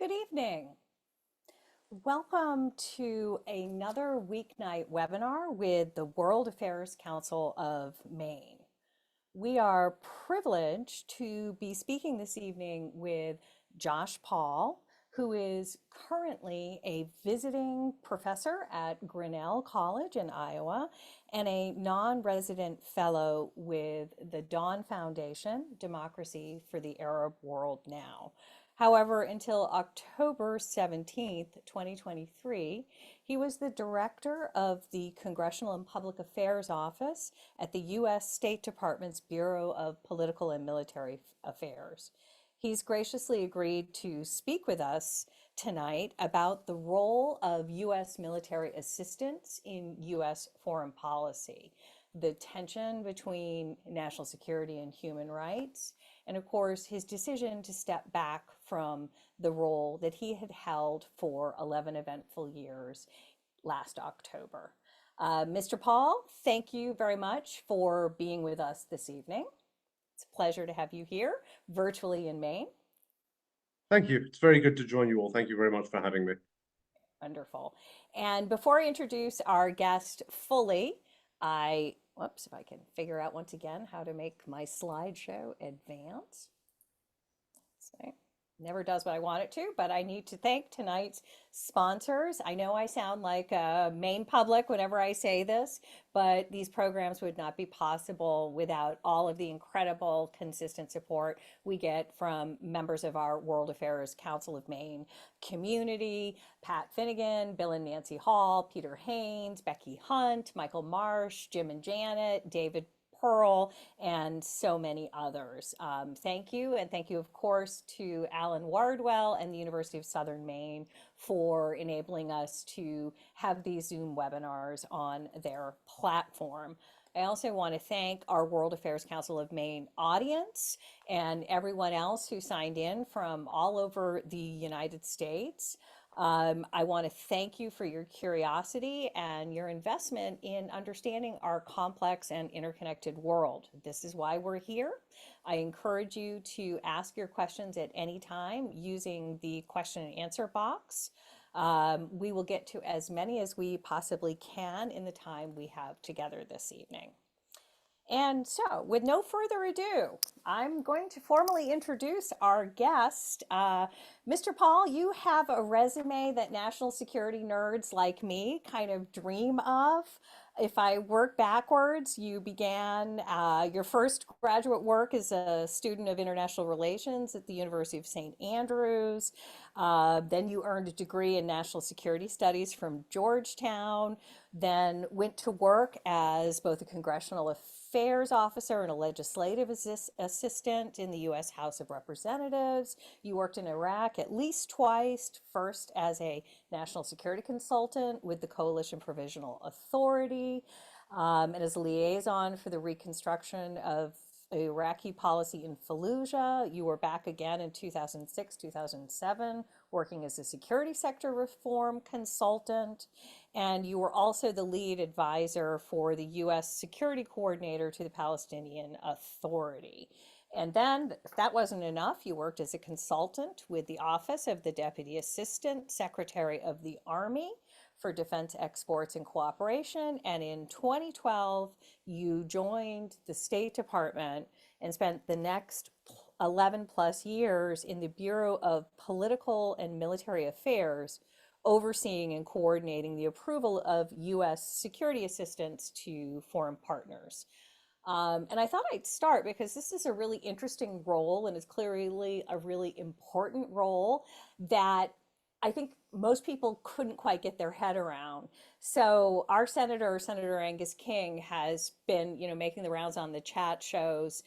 Good evening. Welcome to another weeknight webinar with the World Affairs Council of Maine. We are privileged to be speaking this evening with Josh Paul, who is currently a visiting professor at Grinnell College in Iowa and a non-resident fellow with the Dawn Foundation, Democracy for the Arab World Now. However, until October 17th, 2023, he was the director of the Congressional and Public Affairs Office at the U.S. State Department's Bureau of Political and Military Affairs. He's graciously agreed to speak with us tonight about the role of U.S. military assistance in U.S. foreign policy, the tension between national security and human rights, and of course, his decision to step back from the role that he had held for 11 eventful years last October. Mr. Paul, thank you very much for being with us this evening. It's a pleasure to have you here virtually in Maine. Thank you. It's very good to join you all. Thank you very much for having me. Wonderful. And before I introduce our guest fully, whoops, if I can figure out once again how to make my slideshow advance. Let's see. Never does what I want it to, but I need to thank tonight's sponsors. I know I sound like a Maine public whenever I say this, but these programs would not be possible without all of the incredible, consistent support we get from members of our World Affairs Council of Maine community: Pat Finnegan, Bill and Nancy Hall, Peter Haynes, Becky Hunt, Michael Marsh, Jim and Janet, David Pearl, and so many others. Thank you. And thank you, of course, to Alan Wardwell and the University of Southern Maine for enabling us to have these Zoom webinars on their platform. I also want to thank our World Affairs Council of Maine audience and everyone else who signed in from all over the United States. I want to thank you for your curiosity and your investment in understanding our complex and interconnected world. This is why we're here. I encourage you to ask your questions at any time using the question and answer box. We will get to as many as we possibly can in the time we have together this evening. And so, with no further ado, I'm going to formally introduce our guest. Mr. Paul, you have a resume that national security nerds like me kind of dream of. If I work backwards, you began your first graduate work as a student of international relations at the University of St. Andrews. Then you earned a degree in national security studies from Georgetown, then went to work as both a congressional affairs officer and a legislative assistant in the U.S. House of Representatives. You worked in Iraq at least twice, first as a national security consultant with the Coalition Provisional Authority, and as a liaison for the reconstruction of Iraqi policy in Fallujah. You were back again in 2006, 2007, working as a security sector reform consultant. And you were also the lead advisor for the U.S. security coordinator to the Palestinian Authority. And then, if that wasn't enough, you worked as a consultant with the Office of the Deputy Assistant Secretary of the Army for Defense Exports and Cooperation. And in 2012, you joined the State Department and spent the next 11 plus years in the Bureau of Political and Military Affairs, overseeing and coordinating the approval of U.S. security assistance to foreign partners. And I thought I'd start because this is a really interesting role and is clearly a really important role that I think most people couldn't quite get their head around. So our Senator Angus King, has been, making the rounds on the chat shows,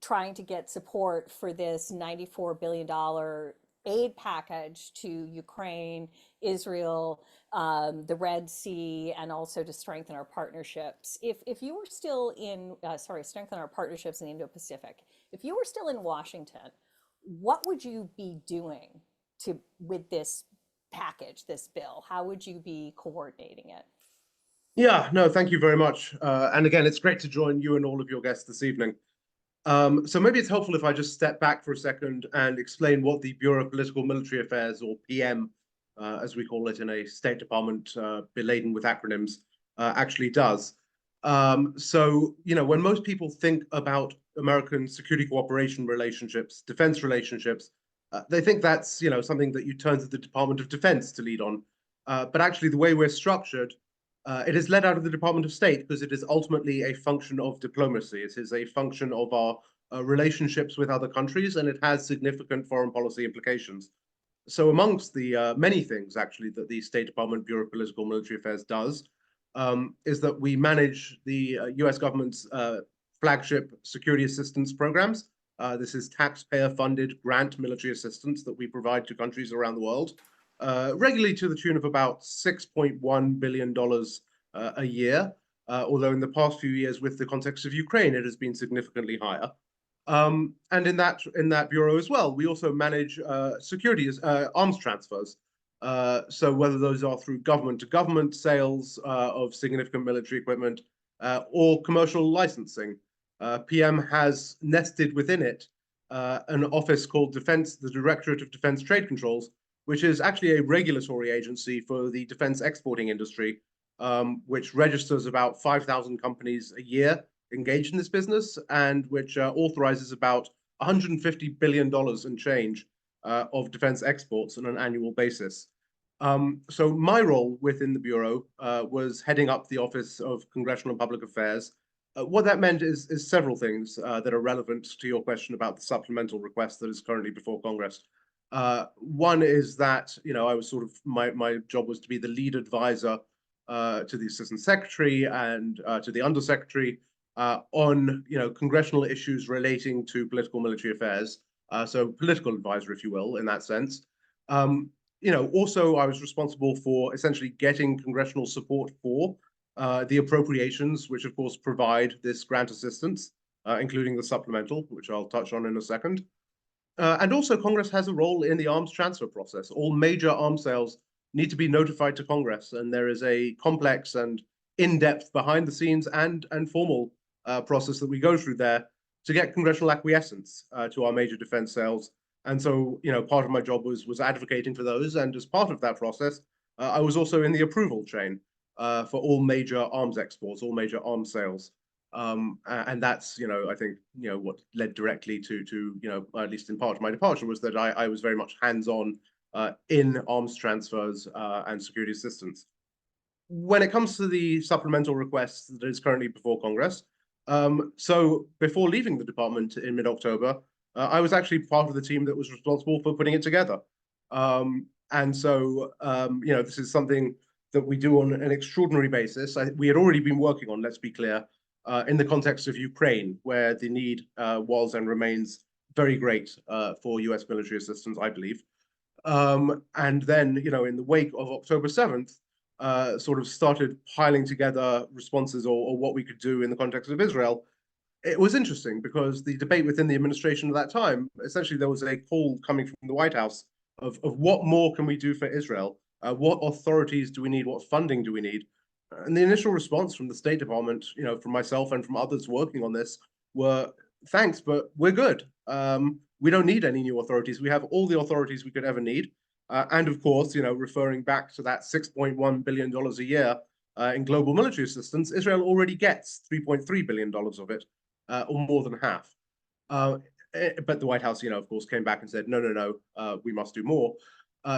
trying to get support for this $94 billion aid package to Ukraine, Israel, the Red Sea, and also to strengthen our partnerships. If you were still in, strengthen our partnerships in the Indo-Pacific. If you were still in Washington, what would you be doing with this package, this bill? How would you be coordinating it? Yeah, no, thank you very much. And again, it's great to join you and all of your guests this evening. So maybe it's helpful if I just step back for a second and explain what the Bureau of Political Military Affairs, or PM, as we call it in a State Department beladen with acronyms, actually does. So, when most people think about American security cooperation relationships, defense relationships, they think that's, something that you turn to the Department of Defense to lead on. But actually, the way we're structured, it is led out of the Department of State because it is ultimately a function of diplomacy. It is a function of our relationships with other countries, and it has significant foreign policy implications. So, amongst the many things actually that the State Department Bureau of Political Military Affairs does, is that we manage the U.S. government's flagship security assistance programs. This is taxpayer-funded grant military assistance that we provide to countries around the world, regularly to the tune of about $6.1 billion a year. Although in the past few years, with the context of Ukraine, it has been significantly higher. And in that bureau as well, we also manage securities arms transfers. So whether those are through government to government sales of significant military equipment or commercial licensing, PM has nested within it an office called the Directorate of Defense Trade Controls, which is actually a regulatory agency for the defense exporting industry, which registers about 5,000 companies a year engaged in this business, and which authorizes about $150 billion and change of defense exports on an annual basis. So my role within the Bureau was heading up the Office of Congressional and Public Affairs. What that meant is several things that are relevant to your question about the supplemental request that is currently before Congress. One is that, I was my job was to be the lead advisor to the Assistant Secretary and to the Undersecretary on, congressional issues relating to political military affairs. So political advisor, if you will, in that sense. Also, I was responsible for essentially getting congressional support for the appropriations, which of course provide this grant assistance, including the supplemental, which I'll touch on in a second. And also, Congress has a role in the arms transfer process. All major arms sales need to be notified to Congress, and there is a complex and in-depth, behind-the-scenes and formal process that we go through there to get congressional acquiescence to our major defense sales. And so, part of my job was advocating for those, and as part of that process, I was also in the approval chain for all major arms exports, all major arms sales. And that's, I think, what led directly to, at least in part of my departure, was that I was very much hands-on in arms transfers and security assistance. When it comes to the supplemental request that is currently before Congress, so before leaving the department in mid-October, I was actually part of the team that was responsible for putting it together. And so, this is something that we do on an extraordinary basis. We had already been working on, let's be clear, in the context of Ukraine, where the need was and remains very great for US military assistance, I believe. And then, in the wake of October 7th, sort of started piling together responses or what we could do in the context of Israel. It was interesting because the debate within the administration at that time, essentially there was a call coming from the White House of what more can we do for Israel? What authorities do we need? What funding do we need? And the initial response from the State Department, from myself and from others working on this, were thanks, but we're good. We don't need any new authorities. We have all the authorities we could ever need. And of course, referring back to that $6.1 billion a year in global military assistance, Israel already gets $3.3 billion of it, or more than half. But the White House, of course, came back and said, no, we must do more.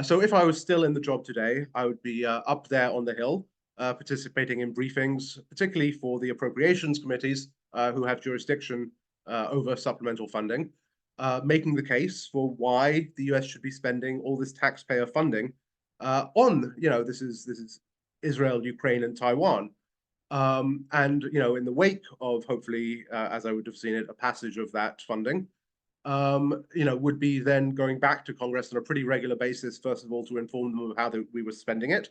So if I was still in the job today, I would be up there on the Hill, participating in briefings, particularly for the appropriations committees who have jurisdiction over supplemental funding, making the case for why the US should be spending all this taxpayer funding on, this is Israel, Ukraine, and Taiwan. And, in the wake of hopefully, as I would have seen it, a passage of that funding, would be then going back to Congress on a pretty regular basis, first of all, to inform them of how we were spending it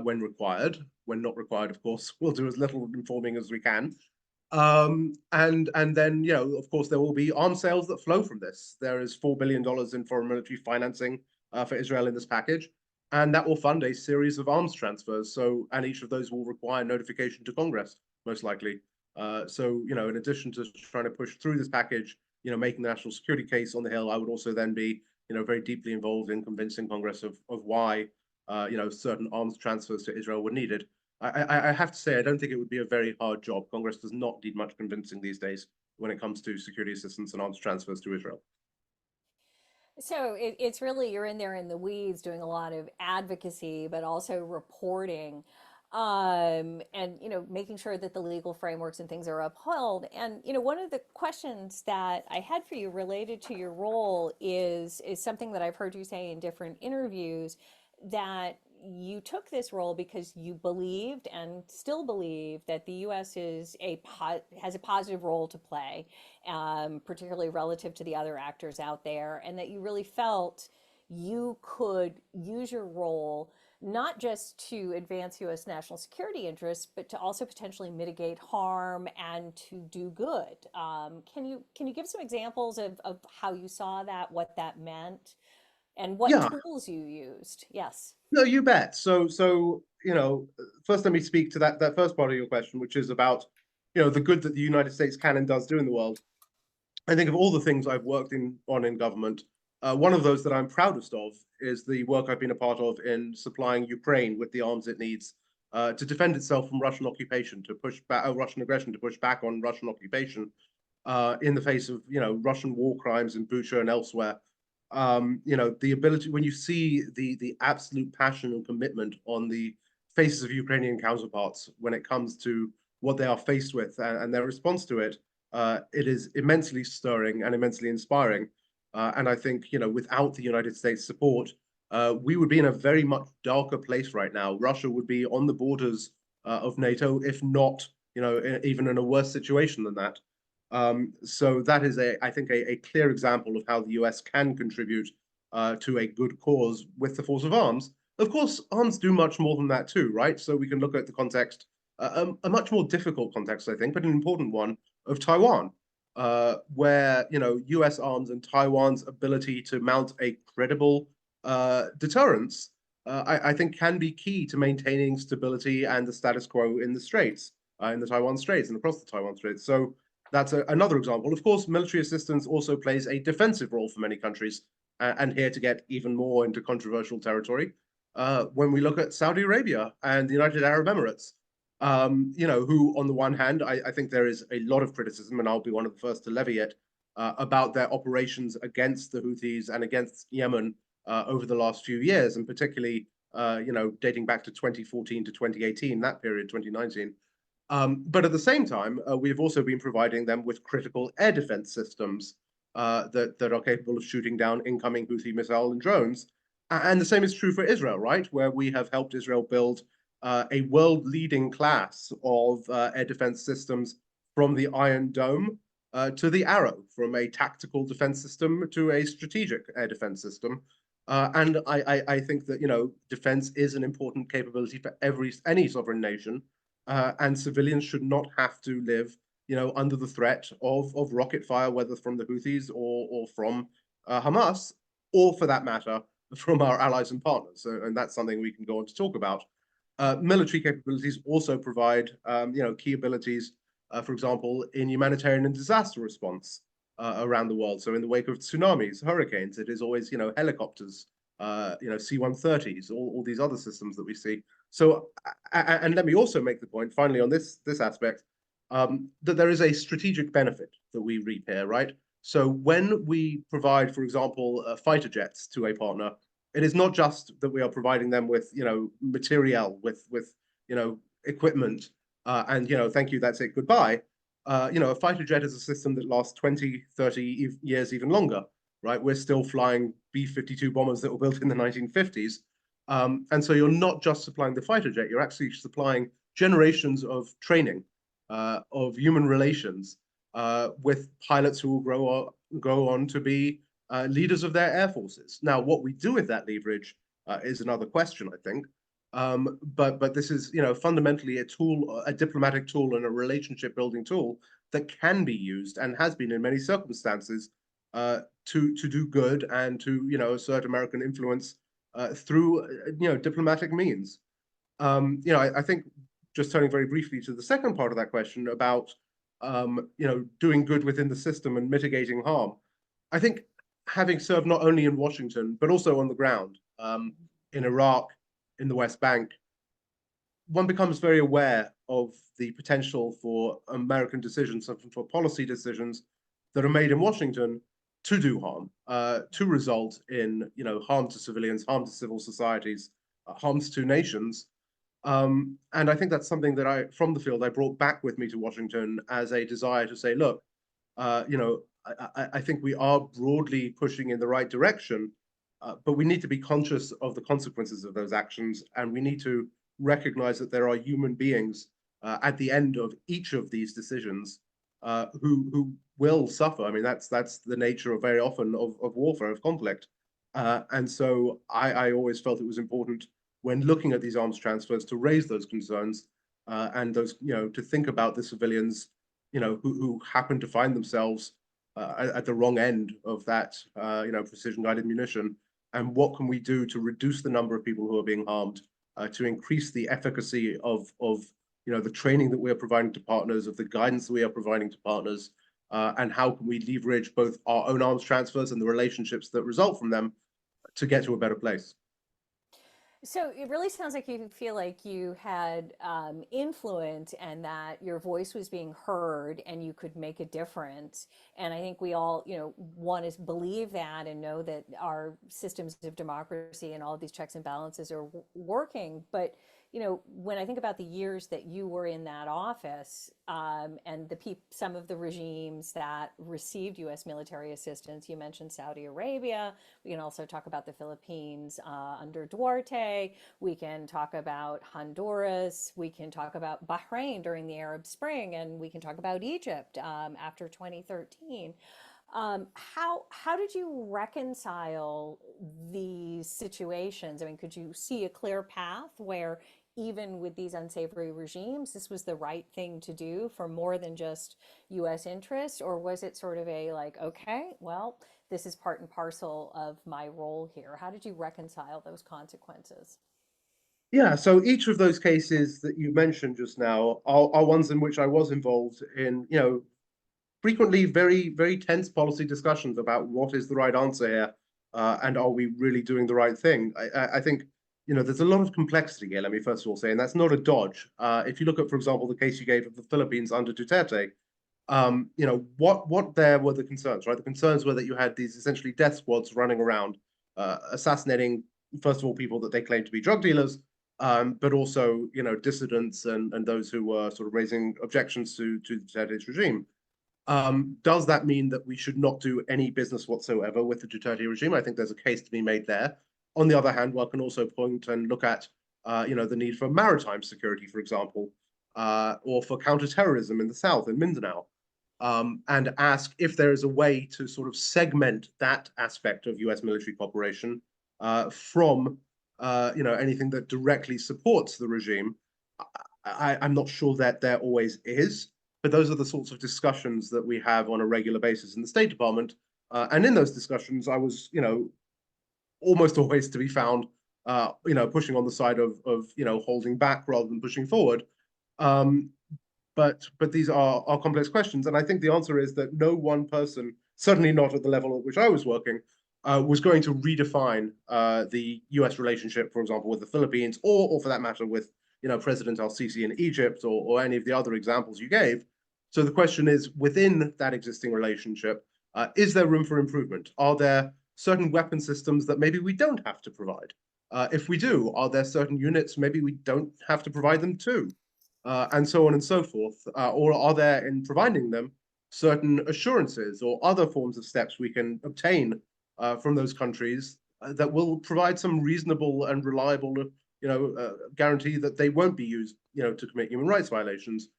when required. When not required, of course, we'll do as little informing as we can. And then, of course, there will be arms sales that flow from this. There is $4 billion in foreign military financing for Israel in this package, and that will fund a series of arms transfers. So, and each of those will require notification to Congress, most likely. So, in addition to trying to push through this package, making the national security case on the Hill, I would also then be, very deeply involved in convincing Congress of why, certain arms transfers to Israel were needed. I have to say, I don't think it would be a very hard job. Congress does not need much convincing these days when it comes to security assistance and arms transfers to Israel. So it's really, you're in there in the weeds doing a lot of advocacy, but also reporting, and making sure that the legal frameworks and things are upheld. And one of the questions that I had for you related to your role is something that I've heard you say in different interviews, that you took this role because you believed and still believe that the U.S. has a positive role to play, particularly relative to the other actors out there, and that you really felt you could use your role not just to advance U.S. national security interests, but to also potentially mitigate harm and to do good. Can you give some examples of how you saw that, what that meant, and what Yeah, tools you used? Yes. no, you bet. So, first let me speak to that first part of your question, which is about, the good that the United States can and does do in the world. I think of all the things I've worked on in government, one of those that I'm proudest of is the work I've been a part of in supplying Ukraine with the arms it needs to defend itself from Russian occupation, to push back Russian aggression, to push back on Russian occupation in the face of Russian war crimes in Bucha and elsewhere. The ability, when you see the absolute passion and commitment on the faces of Ukrainian counterparts when it comes to what they are faced with and their response to it, it is immensely stirring and immensely inspiring. And I think, without the United States support, we would be in a very much darker place right now. Russia would be on the borders of NATO, if not, even in a worse situation than that. So that is, I think, a clear example of how the US can contribute to a good cause with the force of arms. Of course, arms do much more than that too, right? So we can look at the context, a much more difficult context, I think, but an important one, of Taiwan, where U.S. arms and Taiwan's ability to mount a credible deterrence, I think, can be key to maintaining stability and the status quo in the Straits, in the Taiwan Straits and across the Taiwan Straits. So that's another example. Of course, military assistance also plays a defensive role for many countries, and here to get even more into controversial territory, when we look at Saudi Arabia and the United Arab Emirates, who on the one hand, I think there is a lot of criticism, and I'll be one of the first to levy it, about their operations against the Houthis and against Yemen over the last few years, and particularly, dating back to 2014 to 2018, that period, 2019. But at the same time, we've also been providing them with critical air defense systems that are capable of shooting down incoming Houthi missile and drones. And the same is true for Israel, right? Where we have helped Israel build a world-leading class of air defense systems, from the Iron Dome to the Arrow, from a tactical defense system to a strategic air defense system. And I think that defense is an important capability for any sovereign nation, and civilians should not have to live, under the threat of rocket fire, whether from the Houthis or from Hamas, or for that matter, from our allies and partners. And that's something we can go on to talk about. Military capabilities also provide, key abilities, for example, in humanitarian and disaster response around the world. So in the wake of tsunamis, hurricanes, it is always, helicopters, C-130s, all these other systems that we see. So, and let me also make the point, finally, on this aspect, that there is a strategic benefit that we reap here, right? So when we provide, for example, fighter jets to a partner, it is not just that we are providing them with, materiel, with equipment, and, thank you, that's it, goodbye. A fighter jet is a system that lasts 20, 30 years, even longer, right? We're still flying B-52 bombers that were built in the 1950s. And so you're not just supplying the fighter jet, you're actually supplying generations of training, of human relations, with pilots who will go on to be leaders of their air forces. Now, what we do with that leverage is another question, I think. But this is, fundamentally a tool, a diplomatic tool, and a relationship building tool that can be used and has been in many circumstances to do good and to assert American influence through diplomatic means. I think, just turning very briefly to the second part of that question about doing good within the system and mitigating harm. I think having served not only in Washington, but also on the ground, in Iraq, in the West Bank, one becomes very aware of the potential for American decisions and for policy decisions that are made in Washington to do harm, to result in harm to civilians, harm to civil societies, harms to nations. And I think that's something that from the field, I brought back with me to Washington as a desire to say, look, I think we are broadly pushing in the right direction, but we need to be conscious of the consequences of those actions, and we need to recognize that there are human beings at the end of each of these decisions who will suffer. I mean, that's the nature of very often of warfare, of conflict. And so I always felt it was important when looking at these arms transfers to raise those concerns and those, to think about the civilians, who happen to find themselves at the wrong end of that, precision guided munition, and what can we do to reduce the number of people who are being harmed, to increase the efficacy of the training that we are providing to partners, of the guidance that we are providing to partners, and how can we leverage both our own arms transfers and the relationships that result from them to get to a better place. So it really sounds like you feel like you had influence and that your voice was being heard and you could make a difference. And I think we all, want to believe that and know that our systems of democracy and all of these checks and balances are working. But, when I think about the years that you were in that office and some of the regimes that received U.S. military assistance, you mentioned Saudi Arabia. We can also talk about the Philippines under Duarte. We can talk about Honduras. We can talk about Bahrain during the Arab Spring, and we can talk about Egypt after 2013. How did you reconcile these situations? I mean, could you see a clear path where even with these unsavory regimes, this was the right thing to do for more than just U.S. interest? Or was it sort of a like, okay, well, this is part and parcel of my role here? How did you reconcile those consequences? Yeah, so each of those cases that you mentioned just now are ones in which I was involved in, frequently very, very tense policy discussions about what is the right answer here, and are we really doing the right thing? I think, there's a lot of complexity here, let me first of all say, and that's not a dodge. If you look at, for example, the case you gave of the Philippines under Duterte, what there were the concerns, right? The concerns were that you had these essentially death squads running around, assassinating, first of all, people that they claimed to be drug dealers, but also, dissidents and those who were sort of raising objections to Duterte's regime. Does that mean that we should not do any business whatsoever with the Duterte regime? I think there's a case to be made there. On the other hand, one can also point and look at, the need for maritime security, for example, or for counterterrorism in the south, in Mindanao, and ask if there is a way to sort of segment that aspect of U.S. military cooperation from, anything that directly supports the regime. I'm not sure that there always is, but those are the sorts of discussions that we have on a regular basis in the State Department. And in those discussions, I was, almost always to be found, pushing on the side of holding back rather than pushing forward. Um, but these are complex questions, and I think the answer is that no one person, certainly not at the level at which I was working, was going to redefine the U.S. relationship, for example, with the Philippines, or for that matter, with President Al-Sisi in Egypt, or any of the other examples you gave. So the question is, within that existing relationship, is there room for improvement? Are there certain weapon systems that maybe we don't have to provide? If we do, are there certain units maybe we don't have to provide them to? And so on and so forth? Or are there, in providing them, certain assurances or other forms of steps we can obtain from those countries that will provide some reasonable and reliable, guarantee that they won't be used, to commit human rights violations?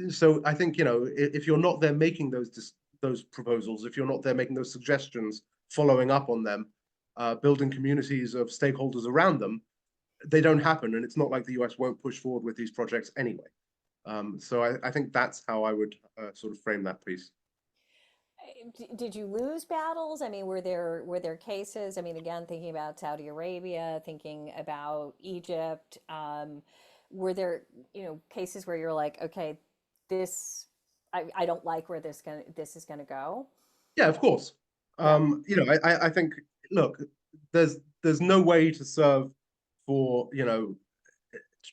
So I think, if you're not there making those proposals, if you're not there making those suggestions, following up on them, building communities of stakeholders around them, they don't happen, and it's not like the US won't push forward with these projects anyway. So I think that's how I would sort of frame that piece. Did you lose battles? I mean, were there cases? I mean, again, thinking about Saudi Arabia, thinking about Egypt, were there cases where you're like, okay, this I don't like where this is gonna go. Yeah, of course. Yeah, I think, look, there's no way to serve for,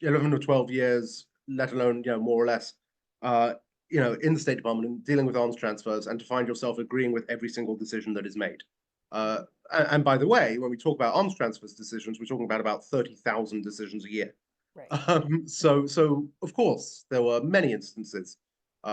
11 or 12 years, let alone, more or less, uh, in the State Department and dealing with arms transfers and to find yourself agreeing with every single decision that is made. Uh, and by the way, when we talk about arms transfers decisions, we're talking about 30,000 decisions a year. right. So of course, there were many instances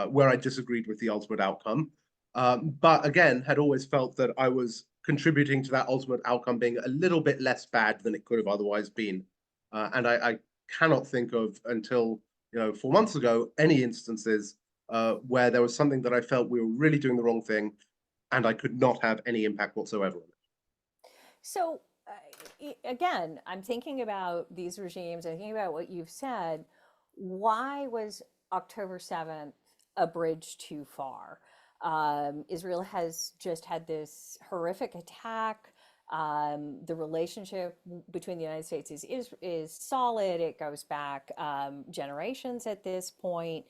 where I disagreed with the ultimate outcome, but again, had always felt that I was contributing to that ultimate outcome being a little bit less bad than it could have otherwise been. And I cannot think of until 4 months ago any instances where there was something that I felt we were really doing the wrong thing, and I could not have any impact whatsoever on it. So again, I'm thinking about these regimes. I'm thinking about what you've said. Why was October 7th a bridge too far? Israel has just had this horrific attack. The relationship between the United States is solid. It goes back generations at this point.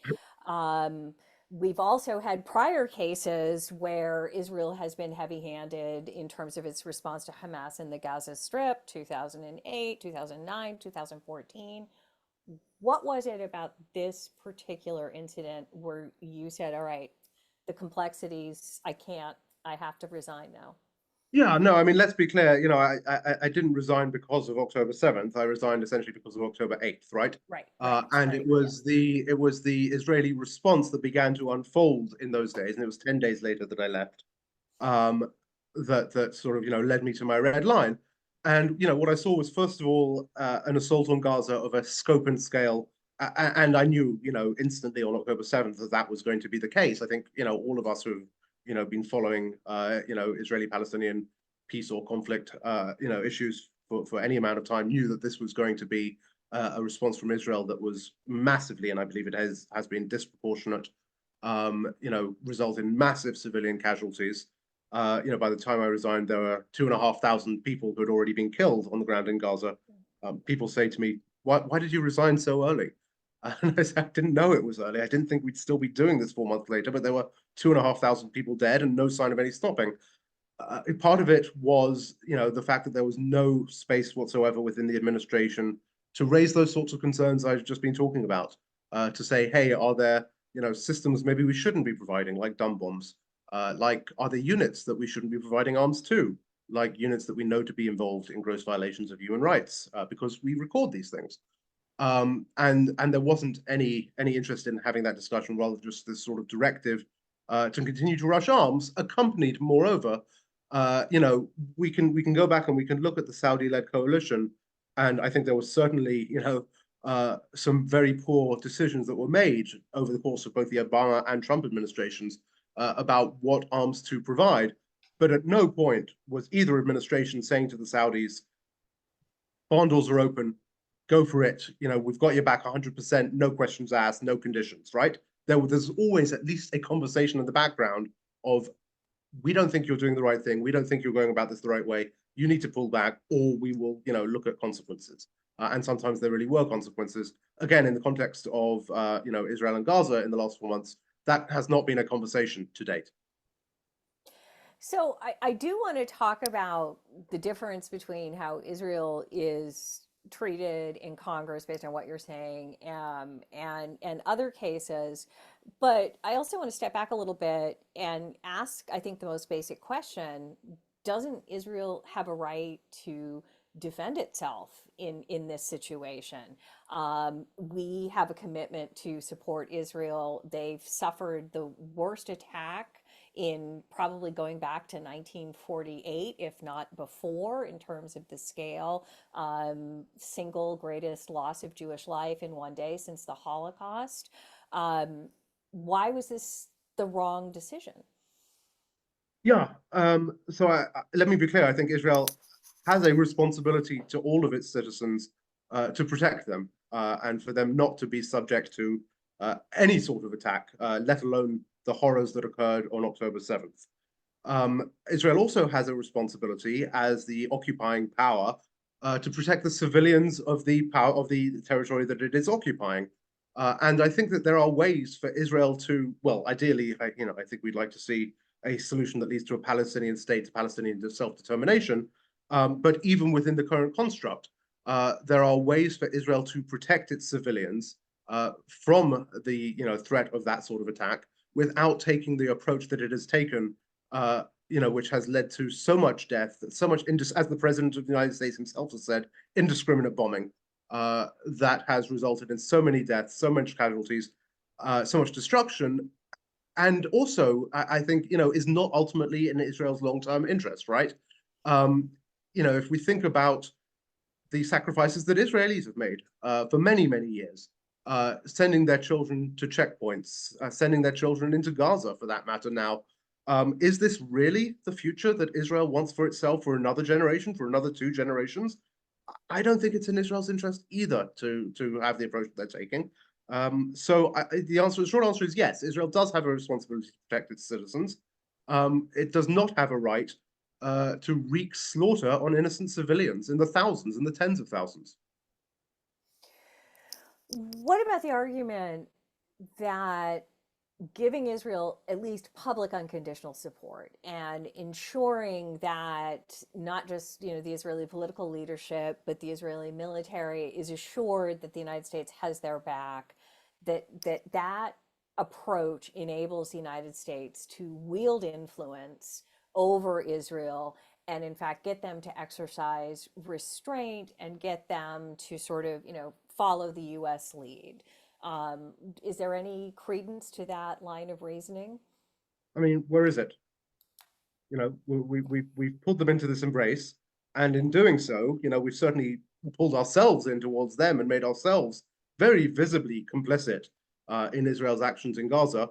Um, We've also had prior cases where Israel has been heavy-handed in terms of its response to Hamas in the Gaza Strip, 2008, 2009, 2014. What was it about this particular incident where you said, all right, the complexities, I have to resign now? Yeah, no, I mean, let's be clear. I didn't resign because of October 7th. I resigned essentially because of October 8th, right? Right, And right, yeah. it was the Israeli response that began to unfold in those days, and it was 10 days later that I left. Um, that sort of led me to my red line. And what I saw was first of all an assault on Gaza of a scope and scale, and I knew instantly on October 7th that that was going to be the case. I think all of us who have been following Israeli-Palestinian peace or conflict issues for any amount of time knew that this was going to be a response from Israel that was massively, and I believe it has been disproportionate, result in massive civilian casualties. By the time I resigned, there were 2,500 people who had already been killed on the ground in Gaza. People say to me, why did you resign so early? And I said, I didn't know it was early. I didn't think we'd still be doing this 4 months later, but there were 2,500 people dead and no sign of any stopping. Part of it was, the fact that there was no space whatsoever within the administration to raise those sorts of concerns I've just been talking about. To say, hey, are there, systems maybe we shouldn't be providing, like dumb bombs? Like, are there units that we shouldn't be providing arms to? Like units that we know to be involved in gross violations of human rights, because we record these things. And there wasn't any interest in having that discussion, rather just this sort of directive to continue to rush arms, accompanied, moreover, we can go back and we can look at the Saudi-led coalition, and I think there was certainly some very poor decisions that were made over the course of both the Obama and Trump administrations about what arms to provide. But at no point was either administration saying to the Saudis, barn doors are open, go for it. We've got your back 100%, no questions asked, no conditions, right? There's always at least a conversation in the background of, we don't think you're doing the right thing. We don't think you're going about this the right way. You need to pull back, or we will, look at consequences. And sometimes there really were consequences. Again, in the context of, Israel and Gaza in the last 4 months, that has not been a conversation to date. So I do want to talk about the difference between how Israel is treated in Congress based on what you're saying, and other cases. But I also want to step back a little bit and ask, I think, the most basic question: doesn't Israel have a right to defend itself in this situation? We have a commitment to support Israel. They've suffered the worst attack in probably going back to 1948, if not before, in terms of the scale. Single greatest loss of Jewish life in one day since the Holocaust. Why was this the wrong decision? Yeah. Let me be clear. I think Israel has a responsibility to all of its citizens to protect them and for them not to be subject to any sort of attack, let alone the horrors that occurred on October 7th. Israel also has a responsibility as the occupying power to protect the civilians of the territory that it is occupying. And I think that there are ways for Israel to, well, ideally, I think we'd like to see a solution that leads to a Palestinian state, Palestinian self-determination. But even within the current construct, there are ways for Israel to protect its civilians from the threat of that sort of attack without taking the approach that it has taken, which has led to so much death, so much, as the president of the United States himself has said, indiscriminate bombing that has resulted in so many deaths, so much casualties, so much destruction, and also I think is not ultimately in Israel's long-term interest, right? Um, if we think about the sacrifices that Israelis have made for many, many years, sending their children to checkpoints, sending their children into Gaza for that matter now. Is this really the future that Israel wants for itself for another generation, for another 2 generations? I don't think it's in Israel's interest either to have the approach that they're taking. The short answer is yes. Israel does have a responsibility to protect its citizens. It does not have a right to wreak slaughter on innocent civilians in the thousands, in the tens of thousands. What about the argument that giving Israel at least public unconditional support and ensuring that not just the Israeli political leadership, but the Israeli military is assured that the United States has their back, that approach enables the United States to wield influence over Israel and in fact get them to exercise restraint and get them to sort of follow the US lead. Is there any credence to that line of reasoning? I mean, where is it? We've pulled them into this embrace, and in doing so, we've certainly pulled ourselves in towards them and made ourselves very visibly complicit in Israel's actions in Gaza.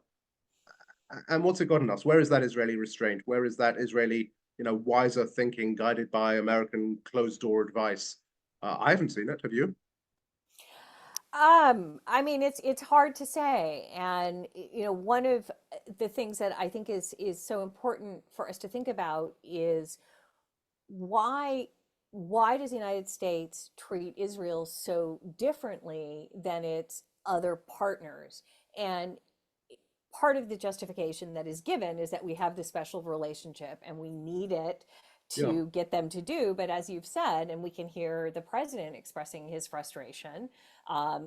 And what's it gotten us? Where is that Israeli restraint? Where is that Israeli, wiser thinking guided by American closed door advice? I haven't seen it. Have you? I mean, it's hard to say, and one of the things that I think is so important for us to think about is why why does the United States treat Israel so differently than its other partners? And part of the justification that is given is that we have this special relationship and we need it Yeah. to get them to do. But as you've said, and we can hear the president expressing his frustration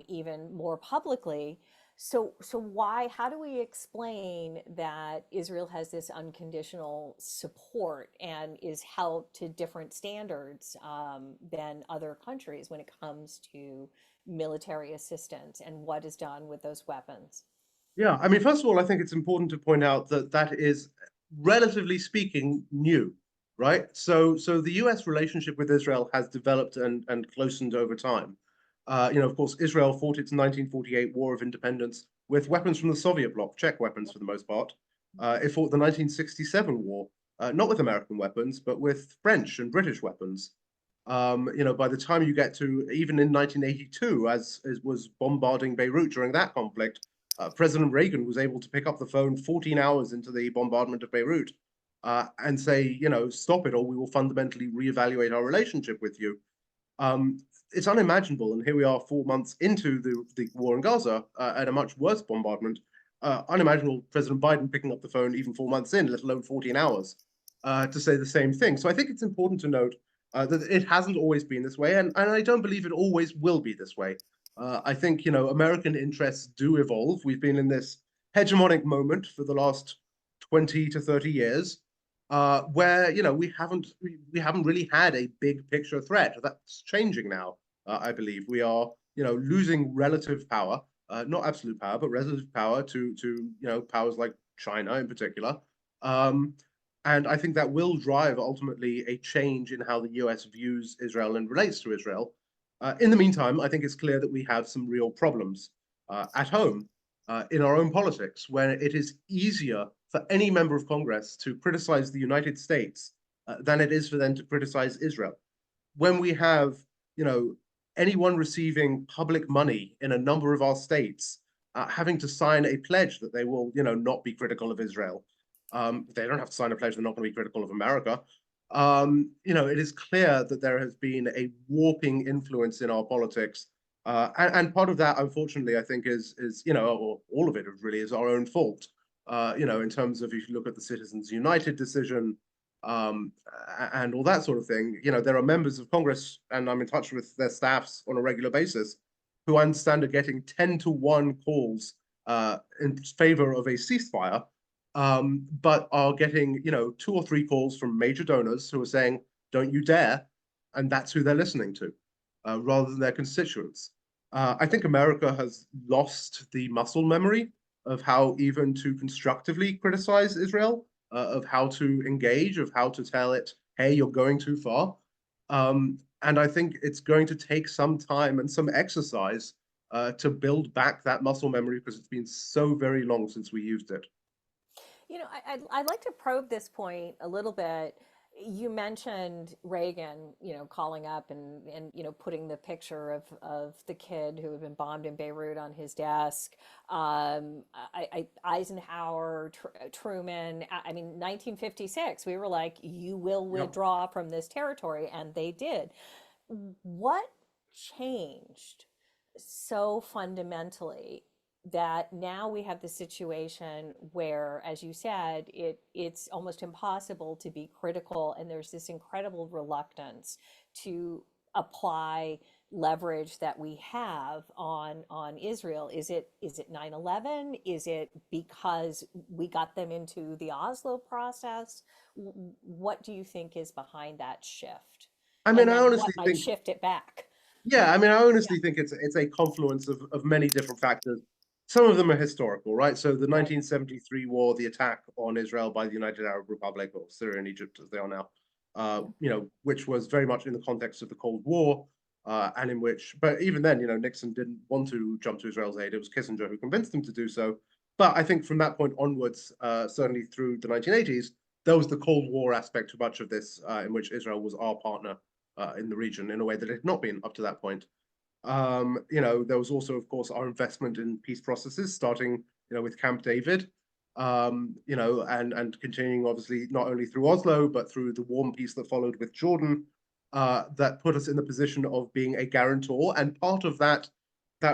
even more publicly. So why? How do we explain that Israel has this unconditional support and is held to different standards than other countries when it comes to military assistance and what is done with those weapons? Yeah. I mean, first of all, I think it's important to point out that that is, relatively speaking, new, right? So the US relationship with Israel has developed and closened over time. Of course, Israel fought its 1948 War of Independence with weapons from the Soviet bloc, Czech weapons for the most part. It fought the 1967 war, not with American weapons, but with French and British weapons. By the time you get to even in 1982, as was bombarding Beirut during that conflict, President Reagan was able to pick up the phone 14 hours into the bombardment of Beirut and say, stop it, or we will fundamentally reevaluate our relationship with you. Um, it's unimaginable, and here we are 4 months into the war in Gaza at a much worse bombardment. Unimaginable President Biden picking up the phone even 4 months in, let alone 14 hours, to say the same thing. So I think it's important to note that it hasn't always been this way, and I don't believe it always will be this way. I think American interests do evolve. We've been in this hegemonic moment for the last 20 to 30 years, where we haven't really had a big picture threat. That's changing now. I believe we are losing relative power, not absolute power, but relative power to powers like China in particular. Um, and I think that will drive ultimately a change in how the US views Israel and relates to Israel. In the meantime, I think it's clear that we have some real problems at home in our own politics, where it is easier for any member of Congress to criticize the United States than it is for them to criticize Israel. When we have, you know, anyone receiving public money in a number of our states having to sign a pledge that they will, not be critical of Israel. They don't have to sign a pledge they're not going to be critical of America. It is clear that there has been a warping influence in our politics And part of that, unfortunately, I think is or all of it really is our own fault. In terms of if you look at the Citizens United decision, and all that sort of thing, there are members of Congress, and I'm in touch with their staffs on a regular basis, who I understand are getting 10-to-1 calls in favor of a ceasefire, but are getting, 2 or 3 calls from major donors who are saying, "Don't you dare," and that's who they're listening to, rather than their constituents. I think America has lost the muscle memory of how even to constructively criticize Israel, of how to engage, of how to tell it, "Hey, you're going too far." And I think it's going to take some time and some exercise to build back that muscle memory because it's been so very long since we used it. I'd like to probe this point a little bit. You mentioned Reagan, calling up and putting the picture of the kid who had been bombed in Beirut on his desk. Eisenhower, Truman. I mean, 1956, we were like, you will Yep. withdraw from this territory, and they did. What changed so fundamentally that now we have the situation where, as you said, it's almost impossible to be critical, and there's this incredible reluctance to apply leverage that we have on Israel? Is it 9/11? Is it because we got them into the Oslo process? What do you think is behind that shift? I mean, And I then what honestly might think shift it back? Yeah, I mean, I Yeah, honestly think it's a confluence of many different factors. Some of them are historical, right? So the right. 1973 war, the attack on Israel by the United Arab Republic, or Syria and Egypt as they are now, Yeah. which was very much in the context of the Cold War, and in which, but even then, Nixon didn't want to jump to Israel's aid. It was Kissinger who convinced him to do so. But I think from that point onwards, certainly through the 1980s, there was the Cold War aspect to much of this, in which Israel was our partner in the region in a way that it had not been up to that point. There was also, of course, our investment in peace processes, starting, with Camp David, and continuing obviously not only through Oslo, but through the warm peace that followed with Jordan, that put us in the position of being a guarantor. And part of that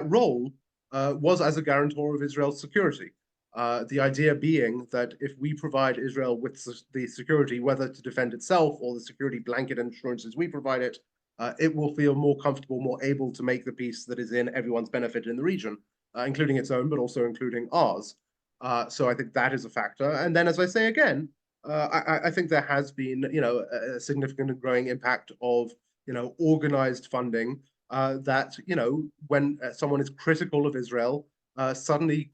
role was as a guarantor of Israel's security. The idea being that if we provide Israel with the security, whether to defend itself or the security blanket insurances we provide it, it will feel more comfortable, more able to make the peace that is in everyone's benefit in the region, including its own, but also including ours. So I think that is a factor. And then, as I say again, I think there has been, a significant and growing impact of, organized funding that, when someone is critical of Israel, suddenly,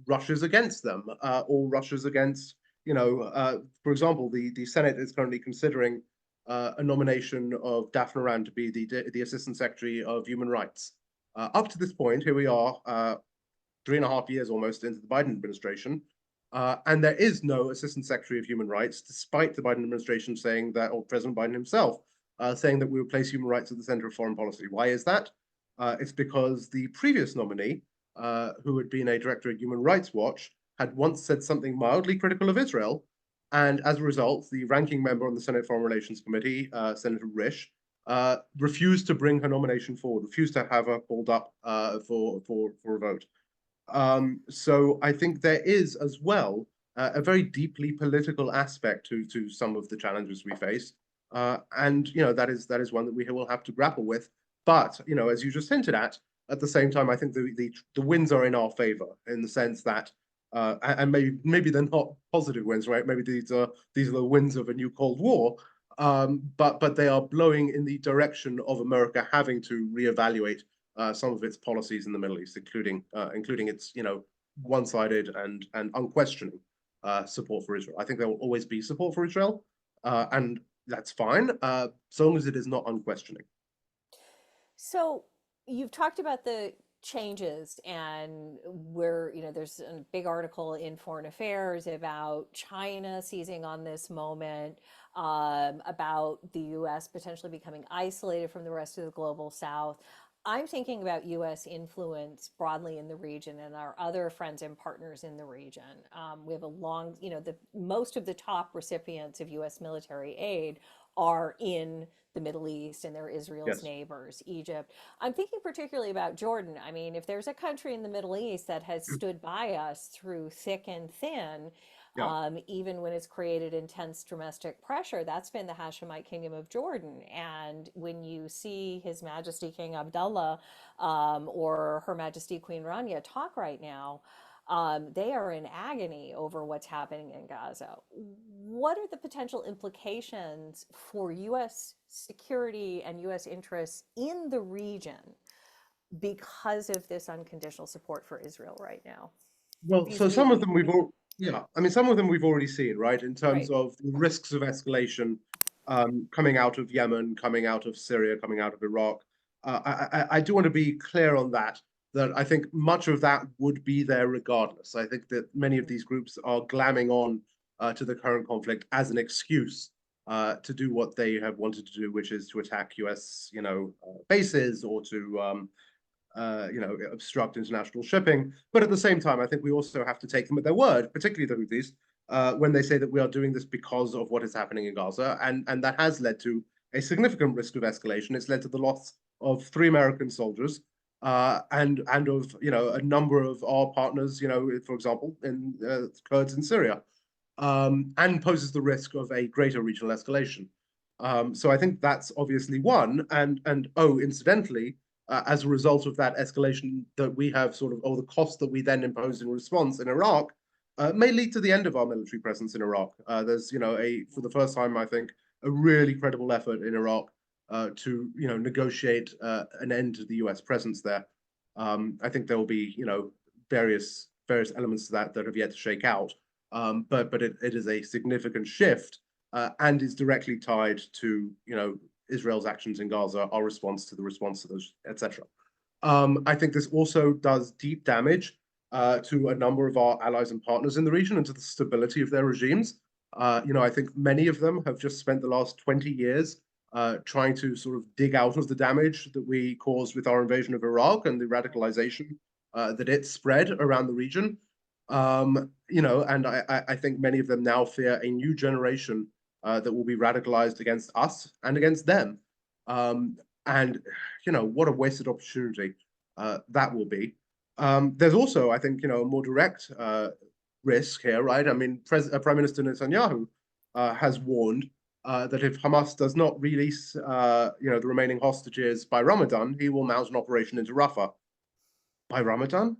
rushes against them or rushes against, for example, the Senate is currently considering a nomination of Daphne Rand to be the Assistant Secretary of Human Rights. Up to this point, here we are, 3.5 years almost into the Biden administration, and there is no Assistant Secretary of Human Rights, despite the Biden administration saying that, or President Biden himself saying that we would place human rights at the center of foreign policy. Why is that? It's because the previous nominee, who had been a director at Human Rights Watch, had once said something mildly critical of Israel, and as a result, the ranking member on the Senate Foreign Relations Committee, Senator Risch, refused to bring her nomination forward, refused to have her called up for a vote. So I think there is as well a very deeply political aspect to some of the challenges we face, and that is one that we will have to grapple with. But as you just hinted at the same time, I think the wins are in our favor in the sense that, and maybe they're not positive wins, right? Maybe these are the wins of a new Cold War, but they are blowing in the direction of America having to reevaluate some of its policies in the Middle East, including its one-sided and unquestioning support for Israel. I think there will always be support for Israel, and that's fine, so long as it is not unquestioning. So you've talked about the changes, and where, there's a big article in Foreign Affairs about China seizing on this moment, about the US potentially becoming isolated from the rest of the global South. I'm thinking about US influence broadly in the region and our other friends and partners in the region. We have a long, the most of the top recipients of US military aid are in the Middle East and they're Israel's Yes. neighbors, Egypt. I'm thinking particularly about Jordan. I mean, if there's a country in the Middle East that has stood by us through thick and thin, Yeah. even when it's created intense domestic pressure, that's been the Hashemite Kingdom of Jordan. And when you see His Majesty King Abdullah or Her Majesty Queen Rania talk right now, they are in agony over what's happening in Gaza. What are the potential implications for U.S. security and U.S. interests in the region because of this unconditional support for Israel right now, Well, so vis-a-vis some of the them we've all, yeah, I mean, some of them we've already seen, right, in terms right? of the risks of escalation coming out of Yemen, coming out of Syria, coming out of Iraq. I do want to be clear on that, that I think much of that would be there regardless. I think that many of Mhm. these groups are glamming on to the current conflict as an excuse to do what they have wanted to do, which is to attack US, bases or to obstruct international shipping. But at the same time, I think we also have to take them at their word, particularly the Houthis, when they say that we are doing this because of what is happening in Gaza, and that has led to a significant risk of escalation. It's led to the loss of 3 American soldiers. And of a number of our partners, for example, in Kurds in Syria, and poses the risk of a greater regional escalation. So I think that's obviously one. And oh, incidentally, as a result of that escalation that we have sort of, or the cost that we then impose in response in Iraq, may lead to the end of our military presence in Iraq. There's, for the first time, I think, a really credible effort in Iraq to, negotiate an end to the US presence there. I think there will be, various elements to that that have yet to shake out. But it is a significant shift and is directly tied to, Israel's actions in Gaza, our response to the response to those, etc. I think this also does deep damage to a number of our allies and partners in the region and to the stability of their regimes. I think many of them have just spent the last 20 years trying to sort of dig out of the damage that we caused with our invasion of Iraq and the radicalization that it spread around the region. And I think many of them now fear a new generation that will be radicalized against us and against them. Um, and what a wasted opportunity that will be. There's also, I think, a more direct risk here, right? I mean, Prime Minister Netanyahu has warned that if Hamas does not release, the remaining hostages by Ramadan, he will mount an operation into Rafah by Ramadan.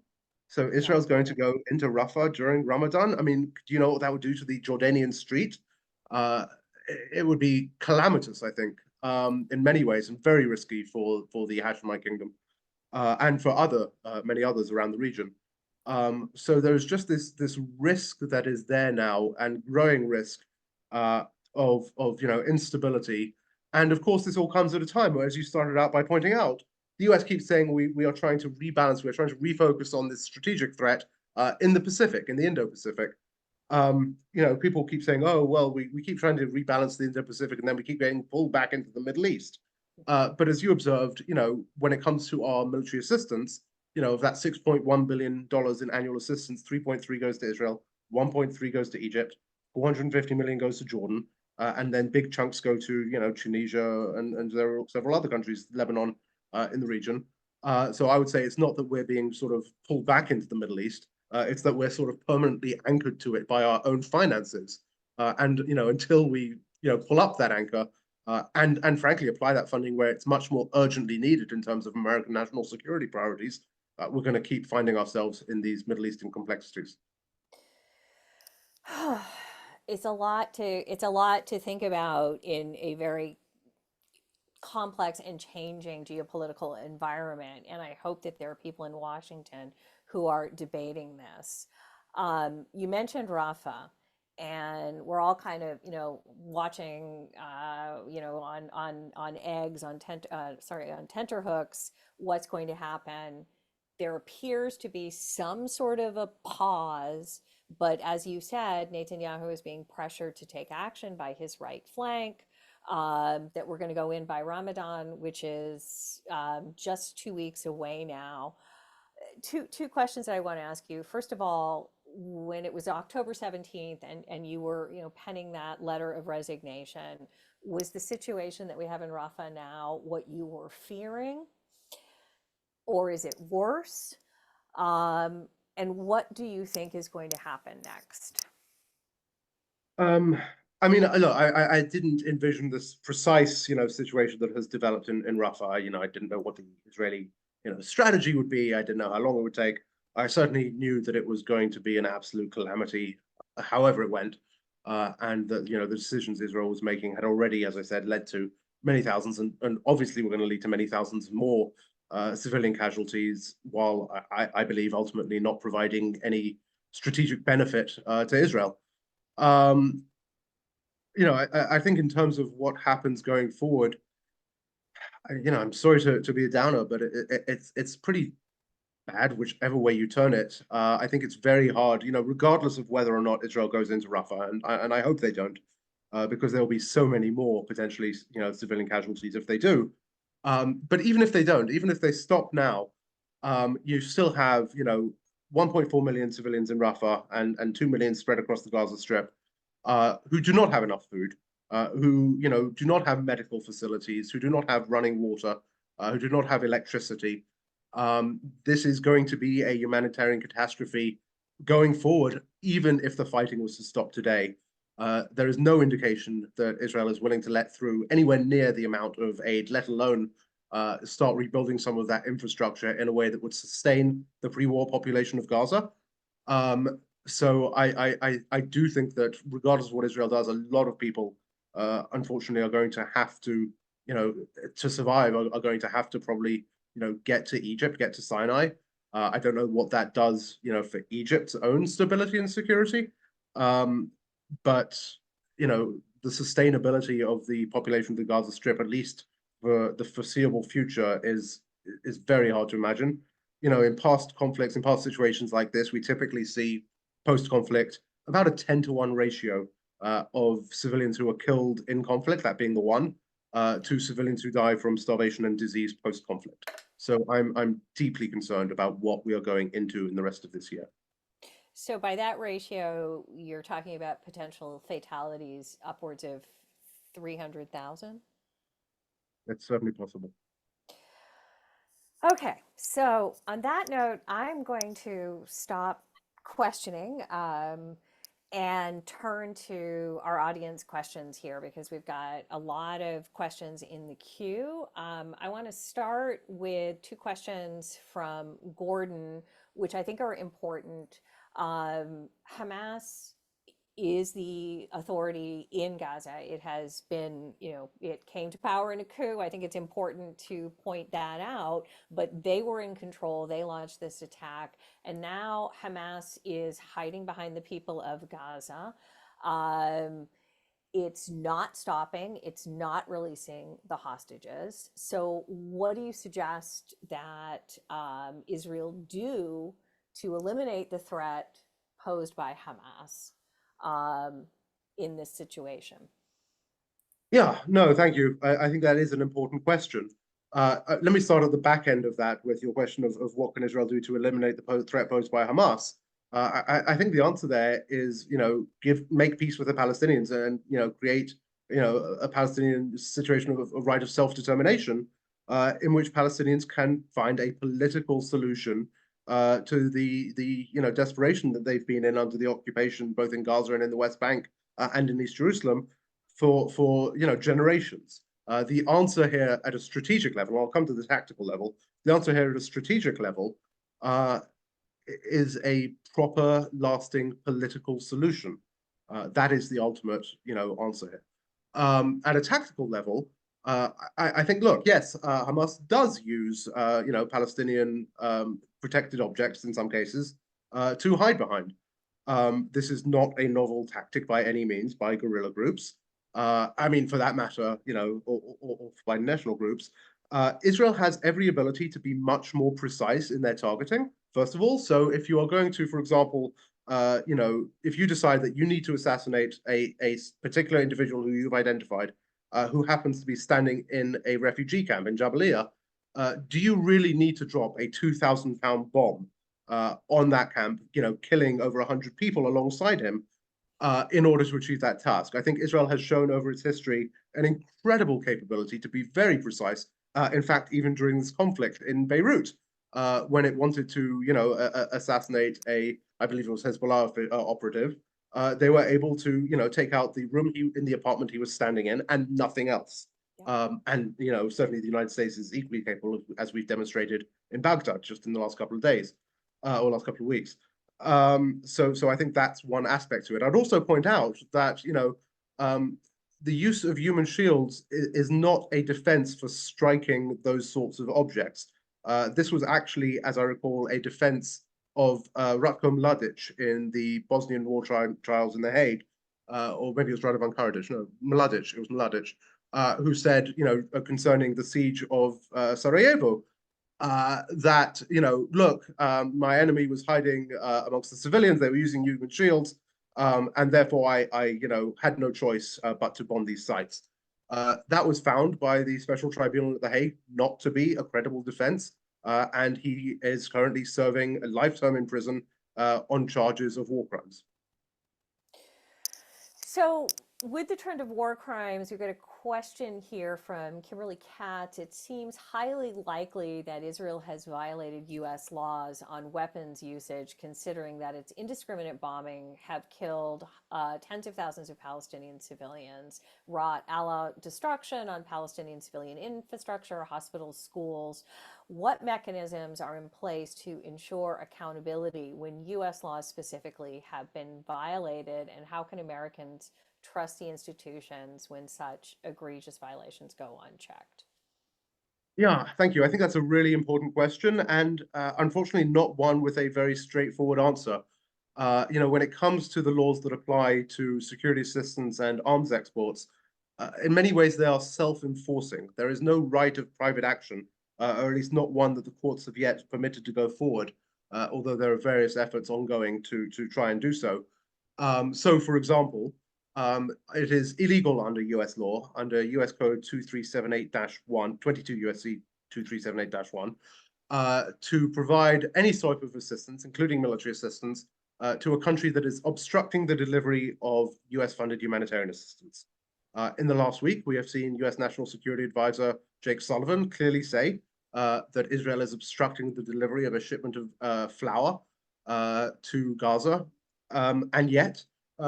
So Yeah. Israel's going to go into Rafah during Ramadan. I mean, do you know what that would do to the Jordanian street? Uh, it would be calamitous, I think, in many ways, and very risky for the Hashemite kingdom and for many others around the region. So there's just this risk that is there now, and growing risk uh, of instability. And of course, this all comes at a time where, as you started out by pointing out, the US keeps saying we are trying to rebalance, we're trying to refocus on this strategic threat in the Pacific, in the Indo-Pacific. People keep saying, oh, well, we keep trying to rebalance the Indo-Pacific and then we keep getting pulled back into the Middle East. But as you observed, when it comes to our military assistance, of that $6.1 billion in annual assistance, 3.3 goes to Israel, 1.3 goes to Egypt, 450 million goes to Jordan, and then big chunks go to, Tunisia and there are several other countries, Lebanon, in the region. So I would say it's not that we're being sort of pulled back into the Middle East. It's that we're sort of permanently anchored to it by our own finances. And until we pull up that anchor and frankly apply that funding where it's much more urgently needed in terms of American national security priorities, we're going to keep finding ourselves in these Middle Eastern complexities. It's a lot to think about in a very complex and changing geopolitical environment. And I hope that there are people in Washington who are debating this. You mentioned Rafa, and we're all kind of, watching, on eggs, on tenterhooks, what's going to happen. There appears to be some sort of a pause, but as you said, Netanyahu is being pressured to take action by his right flank. That we're going to go in by Ramadan, which is just 2 weeks away now. Two questions that I want to ask you. First of all, when it was October 17th and you were, penning that letter of resignation, was the situation that we have in Rafah now what you were fearing, or is it worse? And what do you think is going to happen next? Um, I mean, look, I didn't envision this precise, situation that has developed in Rafah. I didn't know what the Israeli, strategy would be. I didn't know how long it would take. I certainly knew that it was going to be an absolute calamity, however it went, and that the decisions Israel was making had already, as I said, led to many thousands, and obviously were going to lead to many thousands more civilian casualties, while I believe ultimately not providing any strategic benefit to Israel. Um, I think in terms of what happens going forward, I'm sorry to be a downer, but it's pretty bad whichever way you turn it. I think it's very hard, regardless of whether or not Israel goes into Rafah, and I hope they don't, because there will be so many more potentially, civilian casualties if they do. But even if they don't, even if they stop now, you still have, 1.4 million civilians in Rafah and 2 million spread across the Gaza Strip, who do not have enough food, who do not have medical facilities, who do not have running water, who do not have electricity. This is going to be a humanitarian catastrophe going forward, even if the fighting was to stop today. There is no indication that Israel is willing to let through anywhere near the amount of aid, let alone start rebuilding some of that infrastructure in a way that would sustain the pre-war population of Gaza. So I do think that regardless of what Israel does, a lot of people, unfortunately, are going to have to, to survive, are going to have to probably, get to Egypt, get to Sinai. I don't know what that does, for Egypt's own stability and security. But, the sustainability of the population of the Gaza Strip, at least for the foreseeable future, is very hard to imagine. In past conflicts, in past situations like this, we typically see post-conflict about a 10-to-1 ratio of civilians who are killed in conflict, that being the one, to civilians who die from starvation and disease post-conflict. So I'm deeply concerned about what we are going into in the rest of this year. So by that ratio, you're talking about potential fatalities upwards of 300,000? It's certainly possible. Okay, so on that note, I'm going to stop questioning and turn to our audience questions here because we've got a lot of questions in the queue. I want to start with two questions from Gordon, which I think are important. Hamas is the authority in Gaza. It has been, it came to power in a coup. I think it's important to point that out, but they were in control. They launched this attack, and now Hamas is hiding behind the people of Gaza. It's not stopping, it's not releasing the hostages. So, what do you suggest that Israel do to eliminate the threat posed by Hamas in this situation? Yeah, no, thank you. I think that is an important question. Let me start at the back end of that with your question of what can Israel do to eliminate the threat posed by Hamas. I think the answer there is, make peace with the Palestinians and, create, a Palestinian situation of right of self-determination, in which Palestinians can find a political solution to the desperation that they've been in under the occupation, both in Gaza and in the West Bank and in East Jerusalem for generations. The answer here at a strategic level, I'll come to the tactical level. The answer here at a strategic level is a proper, lasting political solution. That is the ultimate, answer here. At a tactical level, I think, look, yes, Hamas does use, Palestinian protected objects in some cases to hide behind. This is not a novel tactic by any means by guerrilla groups. I mean, for that matter, or by national groups. Israel has every ability to be much more precise in their targeting, first of all. So if you are going to, for example, if you decide that you need to assassinate a particular individual who you've identified, who happens to be standing in a refugee camp in Jabalia, do you really need to drop a 2,000-pound bomb on that camp, killing over 100 people alongside him in order to achieve that task. I think Israel has shown over its history an incredible capability to be very precise. In fact, even during this conflict in Beirut, when it wanted to, assassinate I believe it was Hezbollah operative, they were able to, take out the room in the apartment he was standing in and nothing else. Yeah. And certainly the United States is equally capable, as we've demonstrated in Baghdad just in the last couple of days or last couple of weeks. So I think that's one aspect to it. I'd also point out that the use of human shields is not a defense for striking those sorts of objects. This was actually, as I recall, a defense of Ratko Mladic in the Bosnian war trials in The Hague, or maybe it was Radovan Karadzic. No, Mladic. It was Mladic, who said, concerning the siege of Sarajevo, that, look, my enemy was hiding amongst the civilians. They were using human shields, and therefore I had no choice but to bomb these sites. That was found by the Special Tribunal at The Hague not to be a credible defense, and he is currently serving a lifetime in prison on charges of war crimes. So, with the trend of war crimes, we've got a question here from Kimberly Katz. It seems highly likely that Israel has violated U.S. laws on weapons usage, considering that its indiscriminate bombing have killed tens of thousands of Palestinian civilians, wrought all-out destruction on Palestinian civilian infrastructure, hospitals, schools. What mechanisms are in place to ensure accountability when U.S. laws specifically have been violated, and how can Americans trust the institutions when such egregious violations go unchecked? Yeah, thank you. I think that's a really important question, and unfortunately not one with a very straightforward answer. When it comes to the laws that apply to security assistance and arms exports, in many ways they are self-enforcing. There is no right of private action, or at least not one that the courts have yet permitted to go forward, although there are various efforts ongoing to try and do so. So, for example, it is illegal under US law, under US Code 2378-1, 22 USC 2378-1, to provide any sort of assistance, including military assistance, to a country that is obstructing the delivery of US-funded humanitarian assistance. In the last week, we have seen US National Security Advisor Jake Sullivan clearly say that Israel is obstructing the delivery of a shipment of flour to Gaza, and yet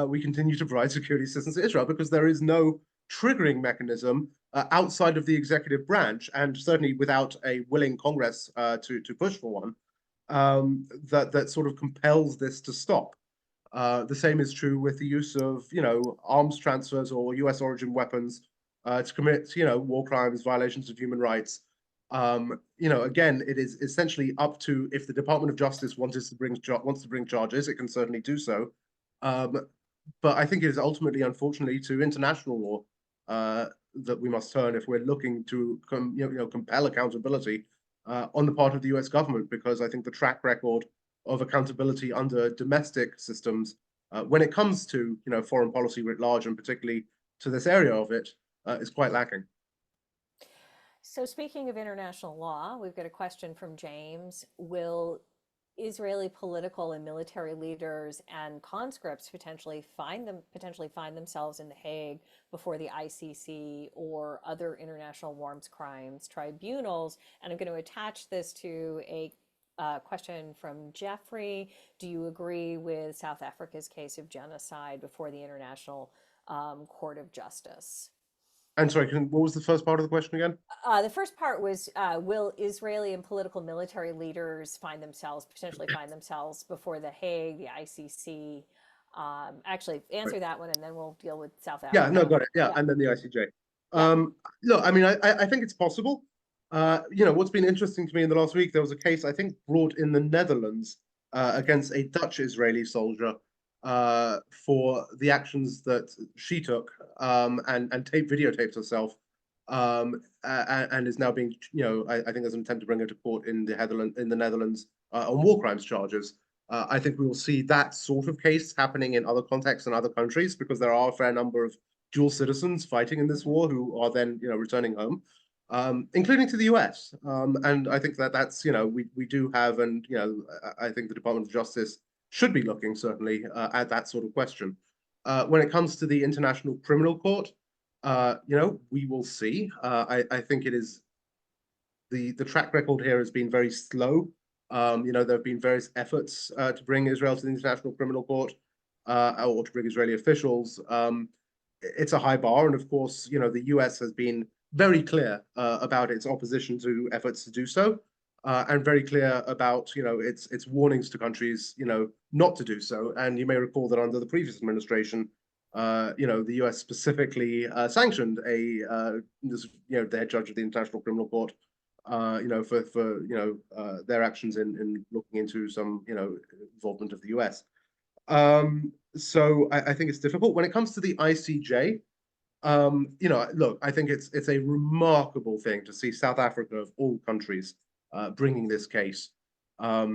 we continue to provide security assistance to Israel because there is no triggering mechanism outside of the executive branch, and certainly without a willing Congress to push for one, that sort of compels this to stop. The same is true with the use of arms transfers or U.S. origin weapons to commit war crimes, violations of human rights. Again, it is essentially up to, if the Department of Justice wants to bring charges, it can certainly do so. But I think it is ultimately, unfortunately, to international law that we must turn if we're looking to compel accountability on the part of the U.S. government, because I think the track record of accountability under domestic systems, when it comes to foreign policy writ large, and particularly to this area of it, is quite lacking. So, speaking of international law, we've got a question from James. Will Israeli political and military leaders and conscripts potentially find themselves in The Hague before the ICC or other international war crimes tribunals? And I'm going to attach this to a question from Jeffrey. Do you agree with South Africa's case of genocide before the International Court of Justice? And sorry, what was the first part of the question again? The first part was, will Israeli and political military leaders potentially find themselves before The Hague, the ICC? Actually, answer Right. that one, and then we'll deal with South Yeah, no, Africa. got it. Yeah, Yeah, and then the ICJ. yeah. Look, I mean, I think it's possible. What's been interesting to me in the last week, there was a case, I think, brought in the Netherlands against a Dutch Israeli soldier for the actions that she took, and videotaped herself, and is now being, I think there's an attempt to bring her to court in the Netherlands on war crimes charges. I think we will see that sort of case happening in other contexts and other countries, because there are a fair number of dual citizens fighting in this war who are then returning home. including to the US. And I think that that's, we do have, and, I think the Department of Justice should be looking certainly at that sort of question. When it comes to the International Criminal Court, we will see. I think it is the track record here has been very slow. There have been various efforts to bring Israel to the International Criminal Court or to bring Israeli officials. It's a high bar, and of course, the US has been very clear about its opposition to efforts to do so, and very clear about its warnings to countries not to do so. And you may recall that under the previous administration, the US specifically sanctioned the head judge of the International Criminal Court, for their actions in looking into some involvement of the US. So I think it's difficult when it comes to the ICJ. Look, I think it's a remarkable thing to see South Africa of all countries bringing this case. What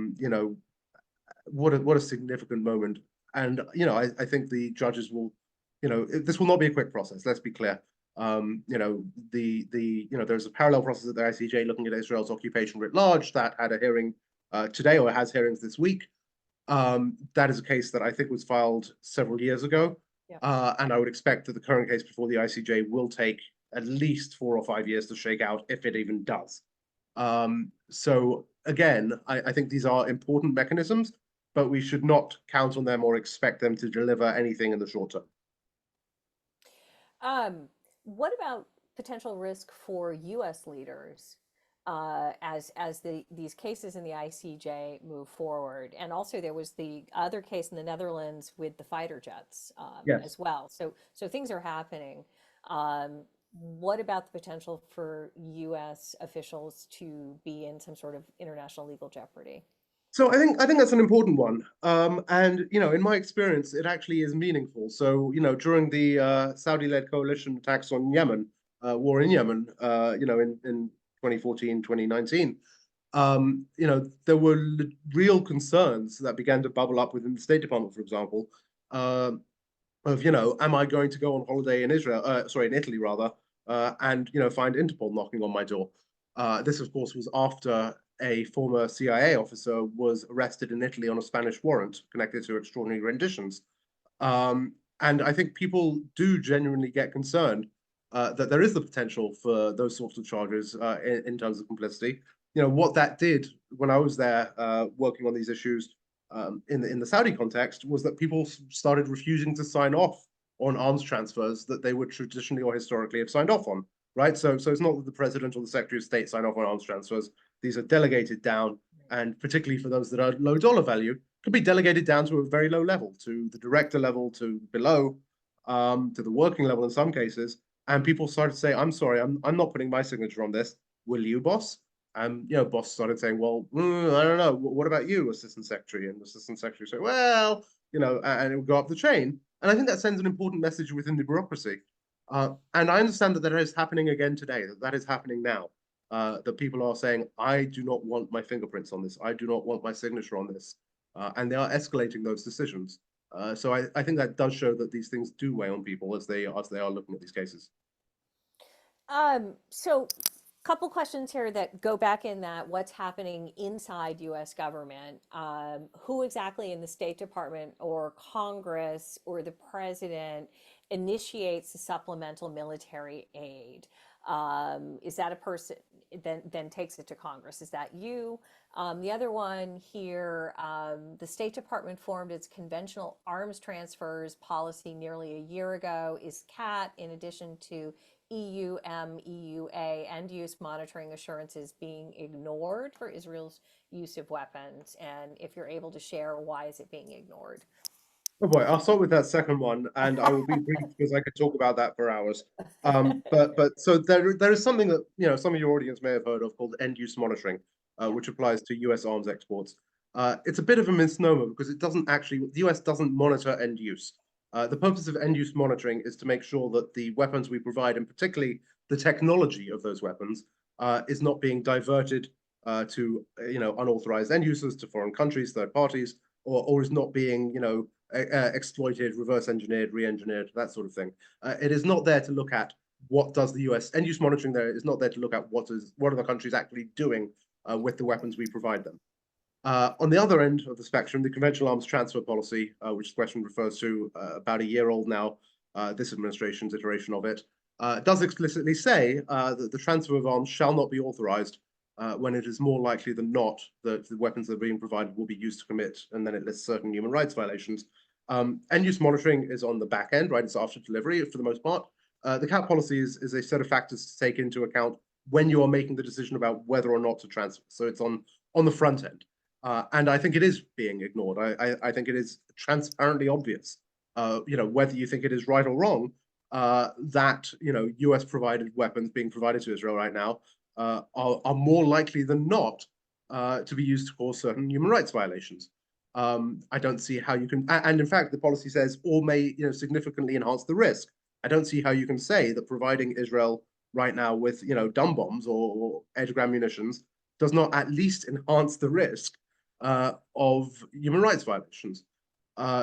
a significant moment. And I think the judges will, this will not be a quick process. Let's be clear. There's a parallel process at the ICJ looking at Israel's occupation writ large that had a hearing today, or has hearings this week. That is a case that I think was filed several years ago. Yeah. And I would expect that the current case before the ICJ will take at least 4 or 5 years to shake out, if it even does. So again, I think these are important mechanisms, but we should not count on them or expect them to deliver anything in the short term. What about potential risk for U.S. leaders as these cases in the ICJ move forward? And also, there was the other case in the Netherlands with the fighter jets Yes. as well. So things are happening. What about the potential for U.S. officials to be in some sort of international legal jeopardy? So I think that's an important one, and in my experience, it actually is meaningful. So during the Saudi-led coalition attacks on Yemen, war in Yemen, in 2014, 2019, there were real concerns that began to bubble up within the State Department, for example, of am I going to go on holiday in in Italy rather, and find Interpol knocking on my door. This, of course, was after a former CIA officer was arrested in Italy on a Spanish warrant connected to extraordinary renditions. And I think people do genuinely get concerned that there is the potential for those sorts of charges in terms of complicity. What that did when I was there working on these issues in the Saudi context was that people started refusing to sign off on arms transfers that they would traditionally or historically have signed off on. Right, so it's not that the president or the secretary of state sign off on arms transfers. These are delegated down, and particularly for those that are low dollar value, could be delegated down to a very low level, to the director level, to below, to the working level in some cases. And people started to say, "I'm sorry, I'm not putting my signature on this. Will you, boss?" And boss started saying, "Well, I don't know. What about you, assistant secretary?" And the assistant secretary said, "Well, and it would go up the chain." And I think that sends an important message within the bureaucracy. And I understand that is happening again today, that is happening now, that people are saying, I do not want my fingerprints on this. I do not want my signature on this. And they are escalating those decisions. So I think that does show that these things do weigh on people as they are looking at these cases. So couple questions here that go back in that what's happening inside U.S. government. Who exactly in the State Department or Congress or the president initiates the supplemental military aid? Is that a person then takes it to Congress? Is that you? The other one here, the State Department formed its conventional arms transfers policy nearly a year ago. Is CAT, in addition to EUM, EUA, and use monitoring assurances, being ignored for Israel's use of weapons? And if you're able to share, why is it being ignored? Oh boy, I'll start with that second one, and I will be brief because I could talk about that for hours. But so there is something that some of your audience may have heard of called end-use monitoring, which applies to U.S. arms exports. It's a bit of a misnomer because the U.S. doesn't monitor end use. The purpose of end use monitoring is to make sure that the weapons we provide, and particularly the technology of those weapons, is not being diverted to unauthorized end users, to foreign countries, third parties, or is not being exploited, reverse engineered, re-engineered, that sort of thing. It is not there to look at what does the US end use monitoring there is not there to look at what are the countries actually doing with the weapons we provide them. On the other end of the spectrum, the conventional arms transfer policy, which the question refers to, about a year old now, this administration's iteration of it, does explicitly say that the transfer of arms shall not be authorized when it is more likely than not that the weapons that are being provided will be used to commit, and then it lists certain human rights violations. End use monitoring is on the back end, right? It's after delivery for the most part. The CAP policy is a set of factors to take into account when you are making the decision about whether or not to transfer. So it's on the front end. And I think it is being ignored. I think it is transparently obvious, whether you think it is right or wrong, that US provided weapons being provided to Israel right now are more likely than not to be used to cause certain human rights violations. I don't see how you can, and in fact, the policy says or may significantly enhance the risk. I don't see how you can say that providing Israel right now with dumb bombs or air-to-ground munitions does not at least enhance the risk of human rights violations.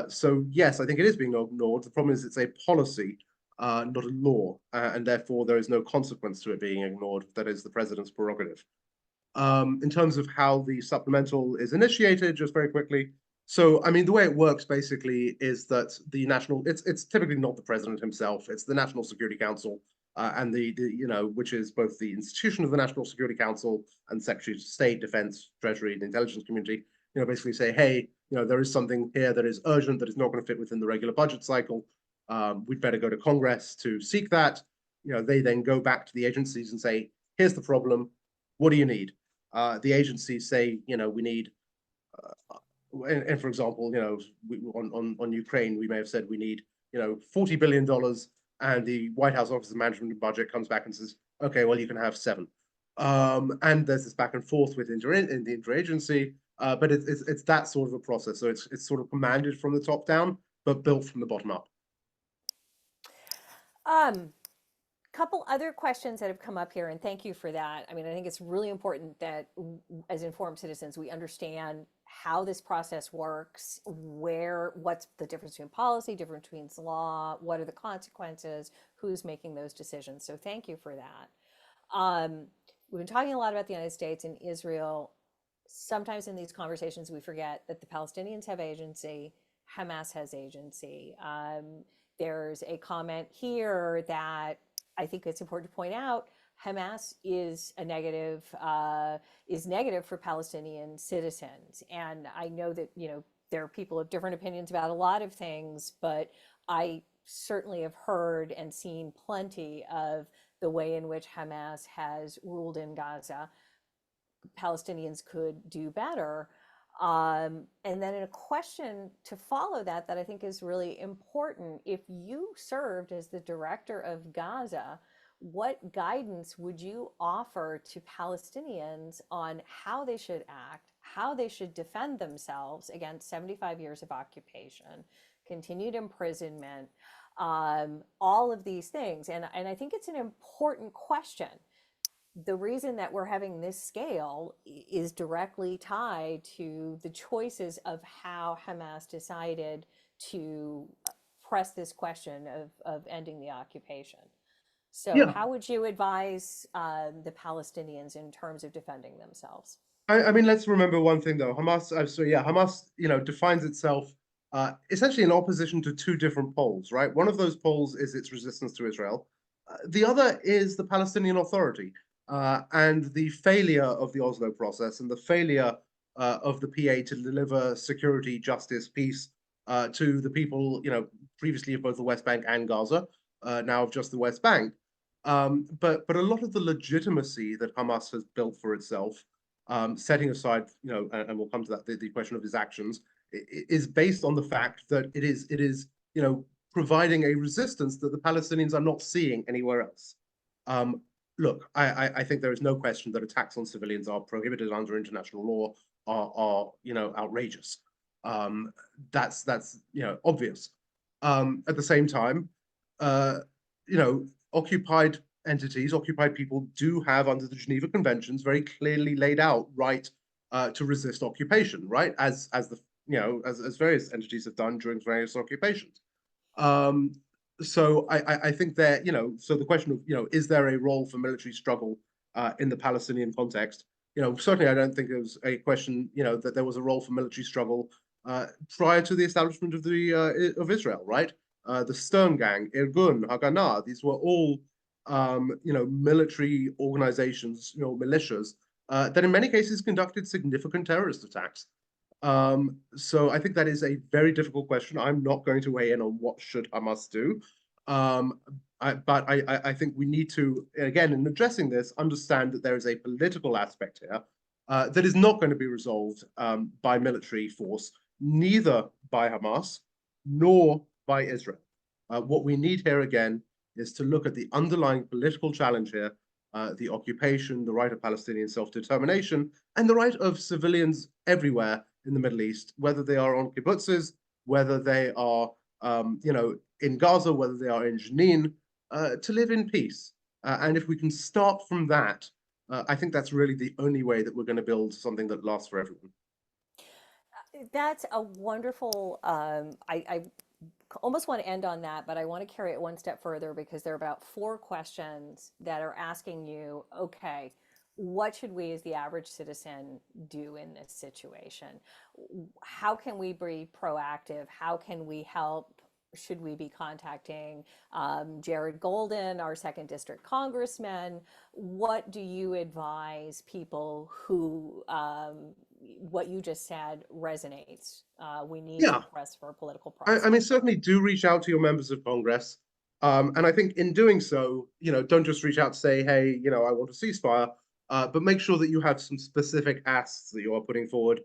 So yes, I think it is being ignored. The problem is it's a policy, not a law, and therefore there is no consequence to it being ignored. That is the president's prerogative. In terms of how the supplemental is initiated, just very quickly. So, I mean, the way it works basically is that it's typically not the president himself, it's the National Security Council, and which is both the institution of the National Security Council and Secretary of State, Defense, Treasury, and the intelligence community, basically say, hey, there is something here that is urgent, that is not going to fit within the regular budget cycle. We'd better go to Congress to seek that. They then go back to the agencies and say, here's the problem. What do you need? The agencies say, we need, and for example, on Ukraine, we may have said we need, $40 billion, and the White House Office of Management and Budget comes back and says, okay, well, you can have 7. And there's this back and forth in the interagency, but it's that sort of a process. So it's sort of commanded from the top down, but built from the bottom up. Couple other questions that have come up here, and thank you for that. I mean, I think it's really important that as informed citizens, we understand how this process works, what's the difference between policy, difference between law, what are the consequences, who's making those decisions. So thank you for that. We've been talking a lot about the United States and Israel. Sometimes in these conversations, we forget that the Palestinians have agency, Hamas has agency. There's a comment here that I think it's important to point out. Hamas is negative for Palestinian citizens, and I know that there are people of different opinions about a lot of things, but I certainly have heard and seen plenty of the way in which Hamas has ruled in Gaza. Palestinians could do better. And then in a question to follow that I think is really important, if you served as the director of Gaza, what guidance would you offer to Palestinians on how they should act, how they should defend themselves against 75 years of occupation, continued imprisonment, all of these things? And I think it's an important question. The reason that we're having this scale is directly tied to the choices of how Hamas decided to press this question of ending the occupation. So Yeah. how would you advise the Palestinians in terms of defending themselves? I mean, let's remember one thing though. Hamas, defines itself essentially in opposition to 2 different poles, right? One of those poles is its resistance to Israel. The other is the Palestinian Authority. And the failure of the Oslo process and the failure of the PA to deliver security, justice, peace to the people, previously of both the West Bank and Gaza, now of just the West Bank. But a lot of the legitimacy that Hamas has built for itself, setting aside, and we'll come to that, the question of his actions, is based on the fact that it is providing a resistance that the Palestinians are not seeing anywhere else. Look, I think there is no question that attacks on civilians are prohibited under international law, are outrageous. That's obvious. At the same time, occupied entities, occupied people do have, under the Geneva Conventions, very clearly laid out right to resist occupation, right? As various entities have done during various occupations. So I think that, so the question of, is there a role for military struggle in the Palestinian context? Certainly I don't think it was a question, that there was a role for military struggle prior to the establishment of of Israel, right? The Stern Gang, Irgun, Haganah, these were all, military organizations, militias that in many cases conducted significant terrorist attacks. So I think that is a very difficult question. I'm not going to weigh in on what should Hamas do. Um, but I think we need to, again, in addressing this, understand that there is a political aspect here that is not going to be resolved by military force, neither by Hamas nor by Israel. What we need here again is to look at the underlying political challenge here, the occupation, the right of Palestinian self-determination, and the right of civilians everywhere in the Middle East, whether they are on kibbutzes, whether they are, in Gaza, whether they are in Jenin, to live in peace. And if we can start from that, I think that's really the only way that we're going to build something that lasts for everyone. That's a wonderful, I almost want to end on that, but I want to carry it one step further because there are about four questions that are asking you, okay, what should we as the average citizen do in this situation? How can we be proactive? How can we help? Should we be contacting Jared Golden, our second district congressman? What do you advise people who what you just said resonates? We need to Yeah, press for a political I process. mean, certainly do reach out to your members of Congress. And I think in doing so, don't just reach out to say, hey, I want a ceasefire, but make sure that you have some specific asks that you are putting forward.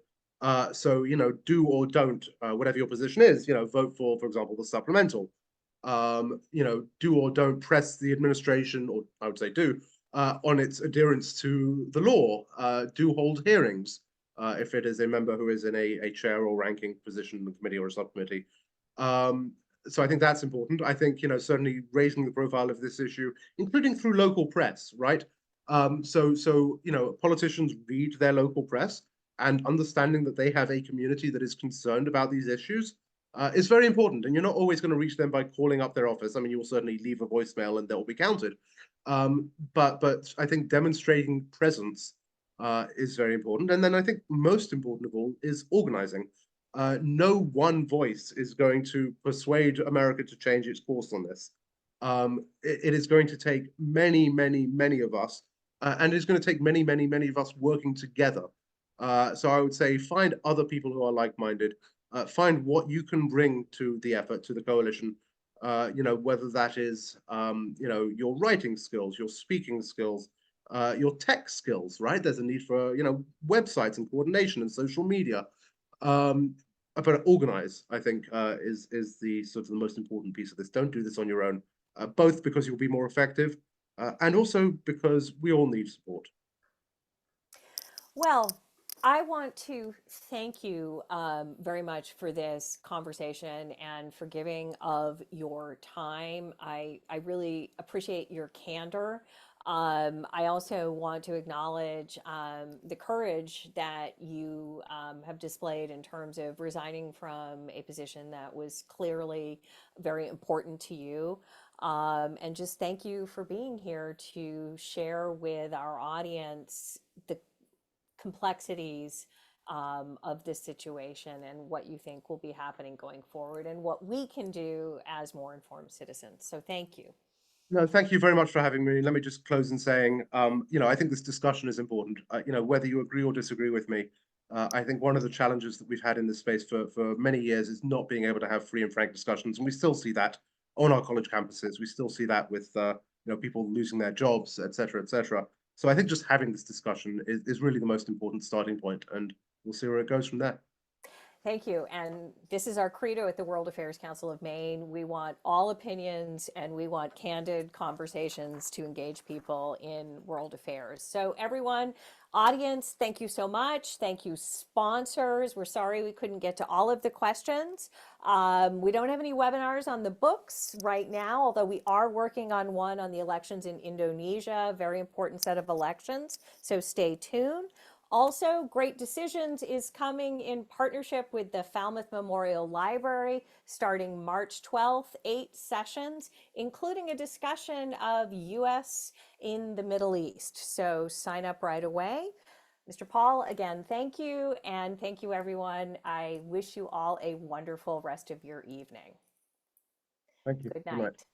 So, do or don't, whatever your position is, vote for example, the supplemental. Do or don't press the administration, or I would say do, on its adherence to the law. Do hold hearings if it is a member who is in a chair or ranking position in the committee or a subcommittee. Um, so I think that's important. I think, certainly raising the profile of this issue, including through local press, right? Politicians read their local press and understanding that they have a community that is concerned about these issues is very important. And you're not always going to reach them by calling up their office. I mean, you will certainly leave a voicemail and they'll be counted. But I think demonstrating presence is very important. And then I think most important of all is organizing. No one voice is going to persuade America to change its course on this. It is going to take many, many, many of us, and it's going to take many, many, many of us working together. So I would say find other people who are like-minded, find what you can bring to the effort, to the coalition. Whether that is, your writing skills, your speaking skills, your tech skills, right? There's a need for, websites and coordination and social media. Um, but organize, I think, is the sort of the most important piece of this. Don't do this on your own, both because you'll be more effective, and also because we all need support. Well, I want to thank you very much for this conversation and for giving of your time. I really appreciate your candor. I also want to acknowledge the courage that you have displayed in terms of resigning from a position that was clearly very important to you. And just thank you for being here to share with our audience the complexities of this situation and what you think will be happening going forward and what we can do as more informed citizens. So thank you. No, thank you very much for having me. Let me just close in saying, I think this discussion is important. Whether you agree or disagree with me, I think one of the challenges that we've had in this space for many years is not being able to have free and frank discussions, and we still see that on our college campuses. We still see that with people losing their jobs, et cetera, et cetera. So I think just having this discussion is really the most important starting point, and we'll see where it goes from there. Thank you. And this is our credo at the World Affairs Council of Maine. We want all opinions and we want candid conversations to engage people in world affairs. So, everyone, audience, thank you so much. Thank you, sponsors. We're sorry we couldn't get to all of the questions. We don't have any webinars on the books right now, although we are working on one on the elections in Indonesia, very important set of elections. So, stay tuned. Also, Great Decisions is coming in partnership with the Falmouth Memorial Library starting March 12th, 8 sessions, including a discussion of US in the Middle East. So sign up right away. Mr. Paul, again, thank you. And thank you, everyone. I wish you all a wonderful rest of your evening. Thank you. Good Good night. night.